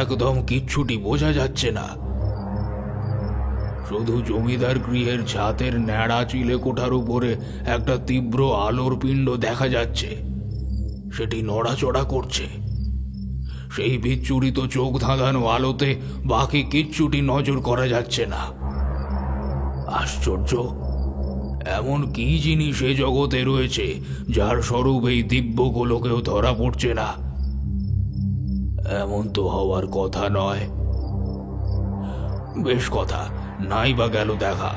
একদম কিচ্ছুটি বোঝা যাচ্ছে না। শুধু জমিদার গৃহের ছাতের ন্যাড়া চিলে কোঠার উপরে একটা তীব্র আলোর পিণ্ড দেখা যাচ্ছে, সেটি নড়াচড়া করছে। সেই বিচ্ছুরিত চোখ ধাঁধানো আলোতে বাকি কিচ্ছুটি নজর করা যাচ্ছে না। আশ্চর্য, এমন কি জিনিস এ জগতে রয়েছে যার স্বরূপ এই দিব্য গোলকেও ধরা পড়ছে না? এমন তো হওয়ার কথা নয়। বেশ কথা, নাই বা গেল দেখা,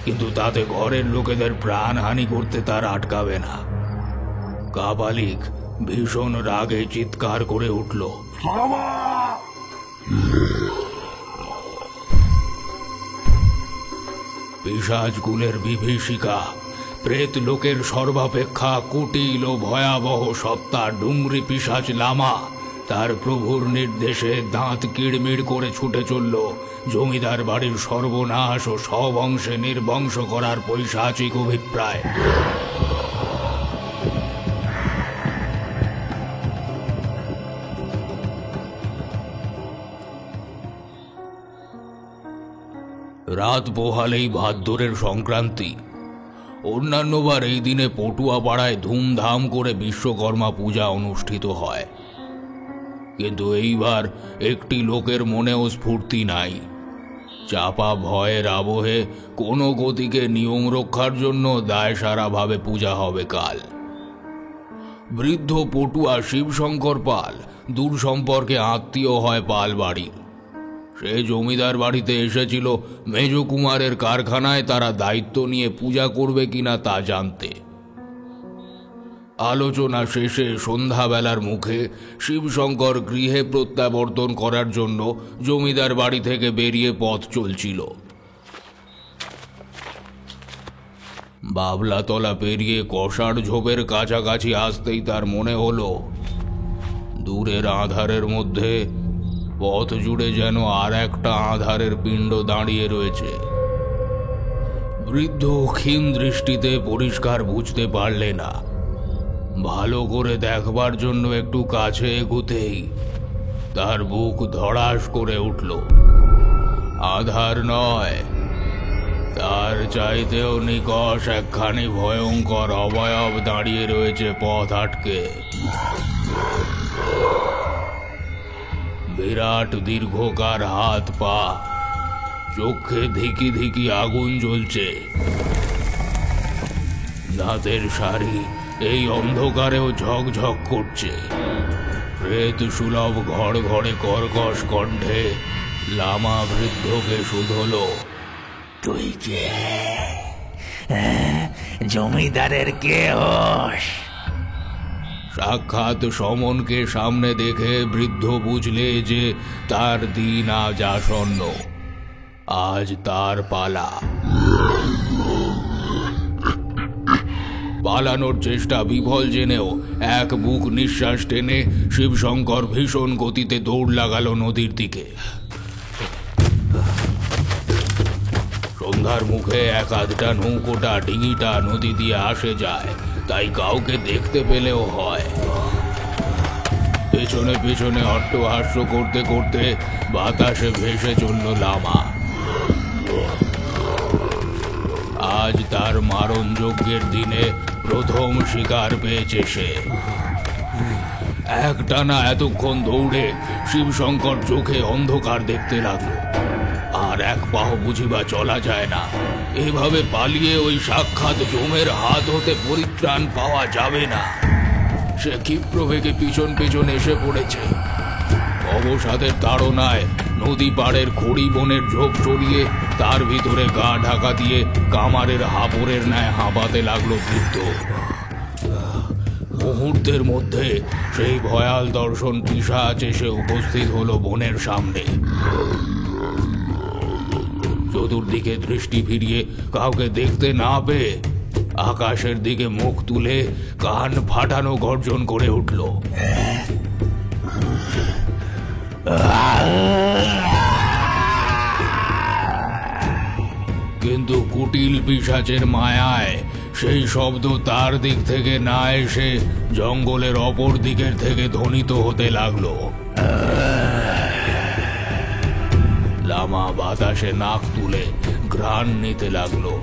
কিন্তু তাতে ঘরের লোকেদের প্রাণহানি করতে তার আটকাবে না। কাপালিক ভীষণ রাগে চিৎকার করে উঠল, পিশাচকুলের বিভীষিকা, প্রেত লোকের সর্বাপেক্ষা কুটিল ও ভয়াবহ সত্তা ডুংরি পিশাচ লামা তার প্রভুর নির্দেশে দাঁত কিড়মিড় করে ছুটে চলল জমিদার বাড়ির সর্বনাশ ও সব অংশে নির্বংশ করার পৈশাচিক অভিপ্রায়। রাত পোহালেই ভাদ্রের সংক্রান্তি। অন্যান্যবার এই দিনে পটুয়াপাড়ায় ধুমধাম করে বিশ্বকর্মা পূজা অনুষ্ঠিত হয়, কিন্তু এইবার একটি লোকের মনেও স্ফূর্তি নাই। চাপা ভয়ের আবহে কোনো গতিকে নিয়ম রক্ষার জন্য দায়সারাভাবে পূজা হবে কাল। বৃদ্ধ পটুয়া শিবশঙ্কর পাল দূর সম্পর্কে আত্মীয় হয় পাল বাড়ির। সে জমিদার বাড়িতে এসেছিল মেজ কুমারের কারখানায় তারা দায়িত্ব নিয়ে পূজা করবে কিনা তা জানতে। আলোচনা শেষে সন্ধ্যাবেলার মুখে শিবশঙ্কর গৃহে প্রত্যাবর্তন করার জন্য জমিদার বাড়ি থেকে বেরিয়ে পথ চলছিল। বাবলাতলা পেরিয়ে কষার ঝোপের কাছাকাছি আসতেই তার মনে হলো দূরের আঁধারের মধ্যে পথ জুড়ে যেন আর একটা আঁধারের পিণ্ড দাঁড়িয়ে রয়েছে। বৃদ্ধ ক্ষীণ দৃষ্টিতে পরিষ্কার বুঝতে পারলে না। ভালো করে দেখবার জন্য একটু কাছে এগুতেই তার বুক ধড়াস করে উঠল। আধার নয়, তার চাইতেও নিকষ একখানি ভয়ঙ্কর অবয়ব দাঁড়িয়ে রয়েছে পথ আটকে। বিরাট দীর্ঘকার হাত পা, চোখে ধিকি ধিকি আগুন জ্বলছে। দাঁতের শাড়ি এই অন্ধকারেও ঝকঝক করছে। প্রেত সুলভ ঘড় ঘড়ে কর্কশ কণ্ঠে লামা বৃদ্ধকে শুধল, তুই কে? জমিদারের কে হোস? সাক্ষাৎ সমনকে সামনে দেখে বৃদ্ধ বুঝলে যে তার দিন আজ আসন্ন। আজ তার পালা। পালানোর চেষ্টা বিফল জেনেও এক বুক নিঃশ্বাস টেনে শিবশঙ্কর ভীষণ গতিতে দৌড় লাগালো নদীর দিকে। সন্ধ্যার মুখে এক আধটা নৌকোটা ডিঙিটা নদী দিয়ে আসে যায়, তাই কাউকে দেখতে পেলেও হয়। পেছনে পেছনে অট্টহাস্য করতে করতে বাতাসে ভেসে চলল লামা। আজ তার মারণ যজ্ঞের দিনে প্রথম শিকার পেয়েছে সে। একটানা এতক্ষণ দৌড়ে শিবশঙ্কর চোখে অন্ধকার দেখতে লাগলো। আর এক পাহ বুঝিবা চলা যায় না। এভাবে পালিয়ে ওই সাক্ষাৎ জমের হাত হতে পরিত্রাণ পাওয়া যাবে না। সে ক্ষিপ্রবেগে পিছন পিছন এসে পড়েছে। অবসাদের তাড়নায় নদী পাড়ের খড়ি বনের ঝোপ সরিয়ে তার ভিতরে গা ঢাকা দিয়ে কামারের হাঁপড়ের ন্যায় হাঁপাতে লাগলো বৃদ্ধ। মুহূর্তের মধ্যে সেই ভয়াল দর্শন পিশাচ এসে উপস্থিত হলো বনের সামনে। চতুর্দিকে দৃষ্টি ফিরিয়ে কাউকে দেখতে না পেয়ে আকাশের দিকে মুখ তুলে কান ফাটানো গর্জন করে উঠল। কিন্তু কুটিল পিশাচের মায়ায় সেই শব্দ তার দিক থেকে না এসে জঙ্গলের অপর দিকের থেকে ধ্বনিত হতে লাগলো। লামা বাতাসে নাক তুলে ঘ্রাণ নিতে লাগলো।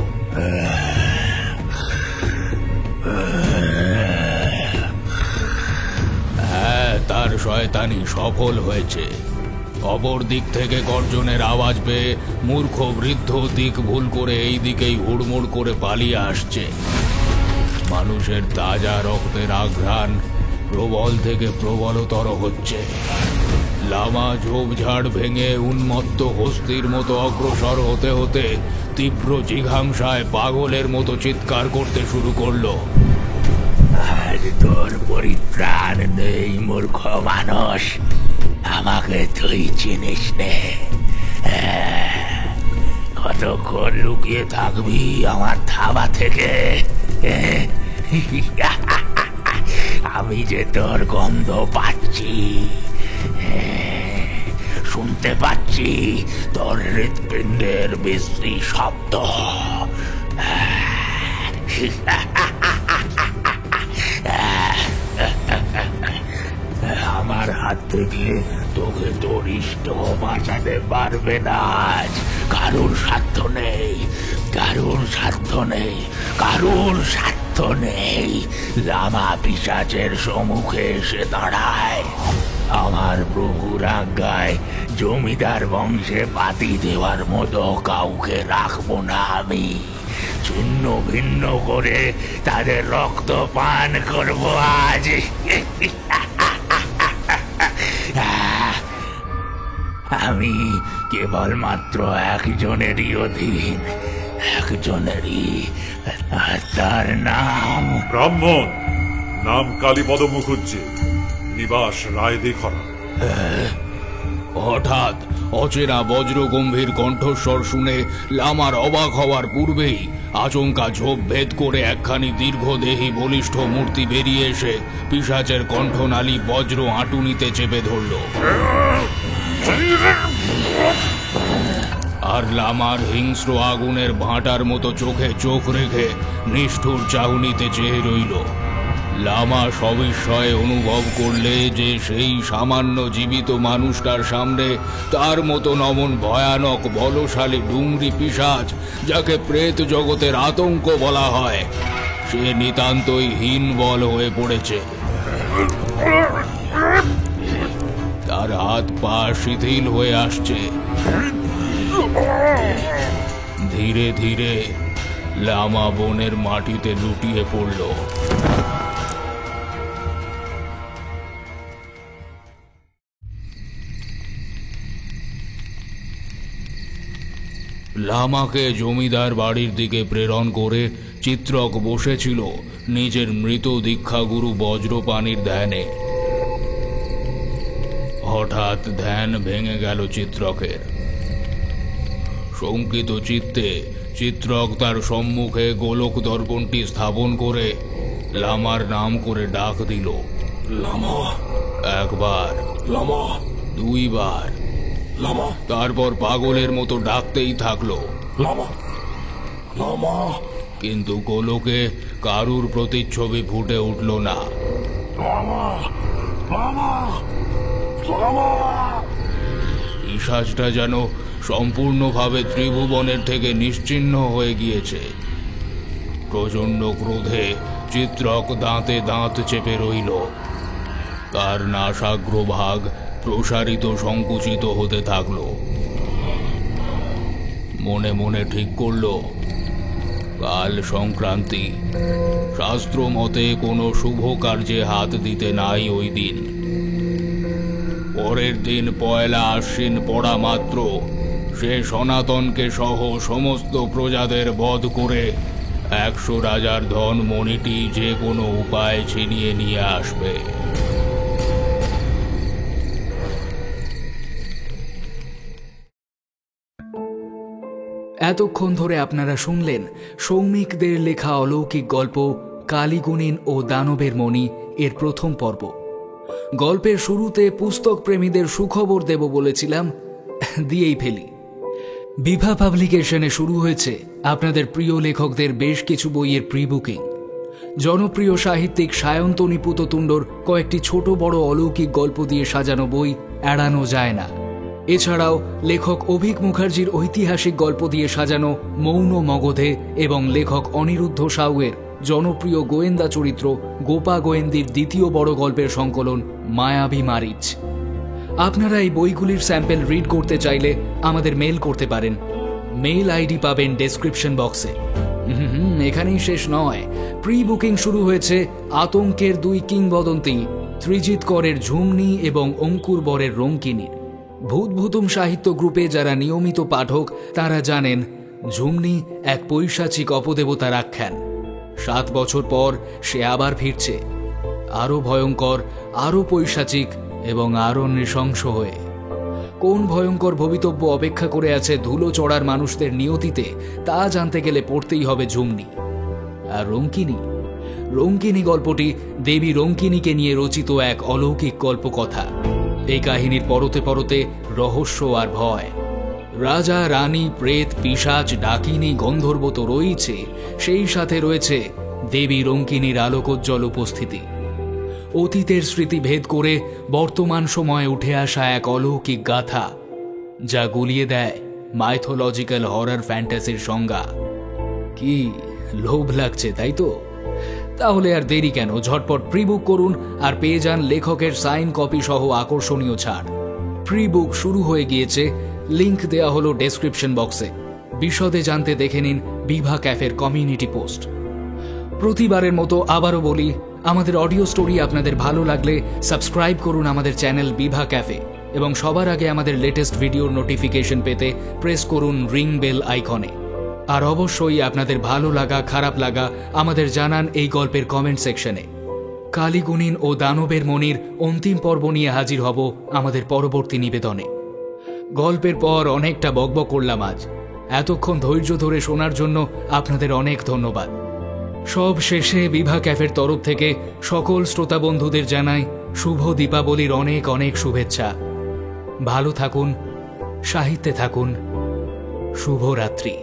হ্যাঁ, তা তার শয়তানি সফল হয়েছে। অপর দিক থেকে গর্জনের আওয়াজ পেয়ে মূর্খ বৃদ্ধ দিক ভুল করে এই দিকেই হুড়মুড় করে পালিয়ে আসছে। মানুষের তাজা রক্তের আঘ্রাণ প্রবল থেকে প্রবলতর হচ্ছে। লামা ঝোপঝাড় ভেঙে উন্মত্ত হস্তির মতো অগ্রসর হতে হতে তীব্র জিঘাংসায় পাগলের মতো চিৎকার করতে শুরু করলো। আজ তোর পরিত্রাণ নেই মূর্খ মানুষ, আমাকে তুই চিনিস নে। কতক্ষণ লুকিয়ে থাকবি আমার থাবা থেকে? আমি যে তোর গন্ধ পাচ্ছি, শুনতে পাচ্ছি তোর হৃৎপিণ্ডের বিশ্রী শব্দ। আমার হাত থেকে তোকে তোর ইষ্ট বাঁচাতে পারবে না আজ। কারুর সাধ্য নেই, কারুর সাধ্য নেই, কারুর সাধ্য নেই। লামা পিশাচের সম্মুখে এসে দাঁড়ায়। আমার প্রভুর আজ্ঞায় জমিদার বংশে পাতি দেওয়ার মতো কাউকে রাখবো না আমি। ছিন্ন ভিন্ন করে তাদের রক্ত পান করবো আজ। আমি কেবলমাত্র একজনেরই অধীন, একজনেরই, তার নাম ব্রাহ্মণ, নাম কালীপদ মুখুজ্জি, নিবাস রায়দিখরা। হঠাৎ অচেনা বজ্র গম্ভীর কণ্ঠস্বর শুনে লামার অবাক হওয়ার পূর্বেই আচমকা ঝোপ ভেদ করে একখানি দীর্ঘদেহী বলিষ্ঠ মূর্তি বেরিয়ে এসে পিশাচের কণ্ঠনালী বজ্র হাঁটুনিতে চেপে ধরল। আর লামার হিংস্র আগুনের ভাঁটার মতো চোখে চোখ রেখে নিষ্ঠুর চাহনিতে চেয়ে রইল। লামা সবিস্ময়ে অনুভব করলে যে সেই সামান্য জীবিত মানুষটার সামনে তার মতো নমন ভয়ানক বলশালী ডুংরি পিশাচ, যাকে প্রেত জগতের আতঙ্ক বলা হয়, সে নিতান্তই হীন বল হয়ে পড়েছে। তার হাত পা শিথিল হয়ে আসছে। ধীরে ধীরে লামা বনের মাটিতে লুটিয়ে পড়ল। লামাকে জমিদার বাড়ির দিকে প্রেরণ করে চিত্রক বসেছিল নিজের মৃত দীক্ষাগুরু বজ্রপাণির ধ্যানে। হঠাৎ ধ্যান ভেঙে গেল চিত্রকের। শঙ্কিত চিত্তে চিত্রক তার সম্মুখে গোলক দর্পণটি স্থাপন করে লামার নাম করে ডাক দিল। লামা, একবার, লামা, দুইবার, লামা। তারপর পাগলের মতো ডাকতেই থাকলো, লামা, লামা। কিন্তু গোলকে কারুর প্রতিচ্ছবি ফুটে উঠল না। লামা, লামা, লামা। পিশাচটা যেন সম্পূর্ণভাবে ত্রিভুবনের থেকে নিশ্চিহ্ন হয়ে গিয়েছে। প্রচণ্ড ক্রোধে চিত্রক দাঁতে দাঁত চেপে রইল। তার নাসাগ্রভাগ প্রসারিত সংকুচিত হতে থাকল। মনে মনে ঠিক করল, কাল সংক্রান্তি, শাস্ত্র মতে কোনো শুভ কার্যে হাত দিতে নাই ওই দিন। পরের দিন পয়লা আশ্বিন পড়া মাত্র সে সনাতনকে সহ সমস্ত প্রজাদের বধ করে 100 রাজার ধন মণিটি যে কোনো উপায় ছিনিয়ে নিয়ে আসবে। এতক্ষণ ধরে আপনারা শুনলেন সৌমিকদের লেখা অলৌকিক গল্প কালীগুণিন ও দানবের মণি এর প্রথম পর্ব। গল্পের শুরুতে পুস্তক প্রেমীদের সুখবর দেব বলেছিলাম, দিয়েই ফেলি। বিভা পাবলিকেশনে শুরু হয়েছে আপনাদের প্রিয় লেখকদের বেশ কিছু বইয়ের প্রি বুকিং। জনপ্রিয় সাহিত্যিক সায়ন্তনী পুততুণ্ডর কয়েকটি ছোট বড় অলৌকিক গল্প দিয়ে সাজানো বই এড়ানো যায় না। এছাড়াও লেখক অভিক মুখার্জির ঐতিহাসিক গল্প দিয়ে সাজানো মৌন মগধে এবং লেখক অনিরুদ্ধ সাউয়ের জনপ্রিয় গোয়েন্দা চরিত্র গোপা গোয়েন্দির দ্বিতীয় বড় গল্পের সংকলন মায়াবী মারিচ। আপনারা এই বইগুলির স্যাম্পল রিড করতে চাইলে আমাদের মেল করতে পারেন। মেল আইডি পাবেন ডেসক্রিপশন বক্সে। এখানেই শেষ নয়, প্রি বুকিং শুরু হয়েছে আতঙ্কের 2 কিংবদন্তি ত্রিজিৎ করের ঝুমনি এবং অঙ্কুর বরের রঙ্কিনীর। ভূতভূতুম সাহিত্য গ্রুপে যারা নিয়মিত পাঠক তারা জানেন ঝুমনি এক পৈশাচিক অপদেবতার আখ্যান। 7 বছর পর সে আবার ফিরছে, আরো ভয়ঙ্কর, আরো পৈশাচিক এবং আরো নৃশংস হয়ে। কোন ভয়ঙ্কর ভবিতব্য অপেক্ষা করে আছে ধুলো চড়ার মানুষদের নিয়তিতে তা জানতে গেলে পড়তেই হবে ঝুমনি। আর রঙ্কিনী গল্পটি দেবী রঙ্কিনীকে নিয়ে রচিত এক অলৌকিক গল্পকথা। এই কাহিনীর পরতে পরতে রহস্য আর ভয়, রাজা রানী প্রেত পিশাচ ডাকিনী গন্ধর্ব তো রয়েছে, সেই সাথে রয়েছে দেবী রঙ্কিনীর আলোকোজ্জ্বল উপস্থিতি। অতীতের স্মৃতি ভেদ করে বর্তমান সময়ে উঠে আসা এক অলৌকিক গাথা, যা গুলিয়ে দেয় মাইথোলজিক্যাল হরর ফ্যান্টাসির সংজ্ঞা। কি লোভ লাগছে তাই তো? তাহলে আর দেরি কেন, ঝটপট প্রি বুক করুন আর পেয়ে যান লেখকের সাইন কপি সহ আকর্ষণীয় ছাড়। প্রি বুক শুরু হয়ে গিয়েছে, লিংক দেয়া হলো ডেসক্রিপশন বক্সে। বিশদে জানতে দেখে নিন বিভা ক্যাফের কমিউনিটি পোস্ট। প্রতিবারের মতো আবারও বলি, আমাদের অডিও স্টোরি আপনাদের ভালো লাগলে সাবস্ক্রাইব করুন আমাদের চ্যানেল বিভা ক্যাফে, এবং সবার আগে আমাদের লেটেস্ট ভিডিওর নোটিফিকেশন পেতে প্রেস করুন রিং বেল আইকনে। আর অবশ্যই আপনাদের ভালো লাগা খারাপ লাগা আমাদের জানান এই গল্পের কমেন্ট সেকশনে। কালীগুণিন ও দানবের মনির অন্তিম পর্ব নিয়ে হাজির হব আমাদের পরবর্তী নিবেদনে। গল্পের পর অনেকটা বকবক করলাম আজ, এতক্ষণ ধৈর্য ধরে শোনার জন্য আপনাদের অনেক ধন্যবাদ। সব শেষে বিভা ক্যাফের তরফ থেকে সকল শ্রোতা বন্ধুদের জানাই শুভ দীপাবলির অনেক অনেক শুভেচ্ছা। ভালো থাকুন, সাহিত্যে থাকুন, শুভরাত্রি।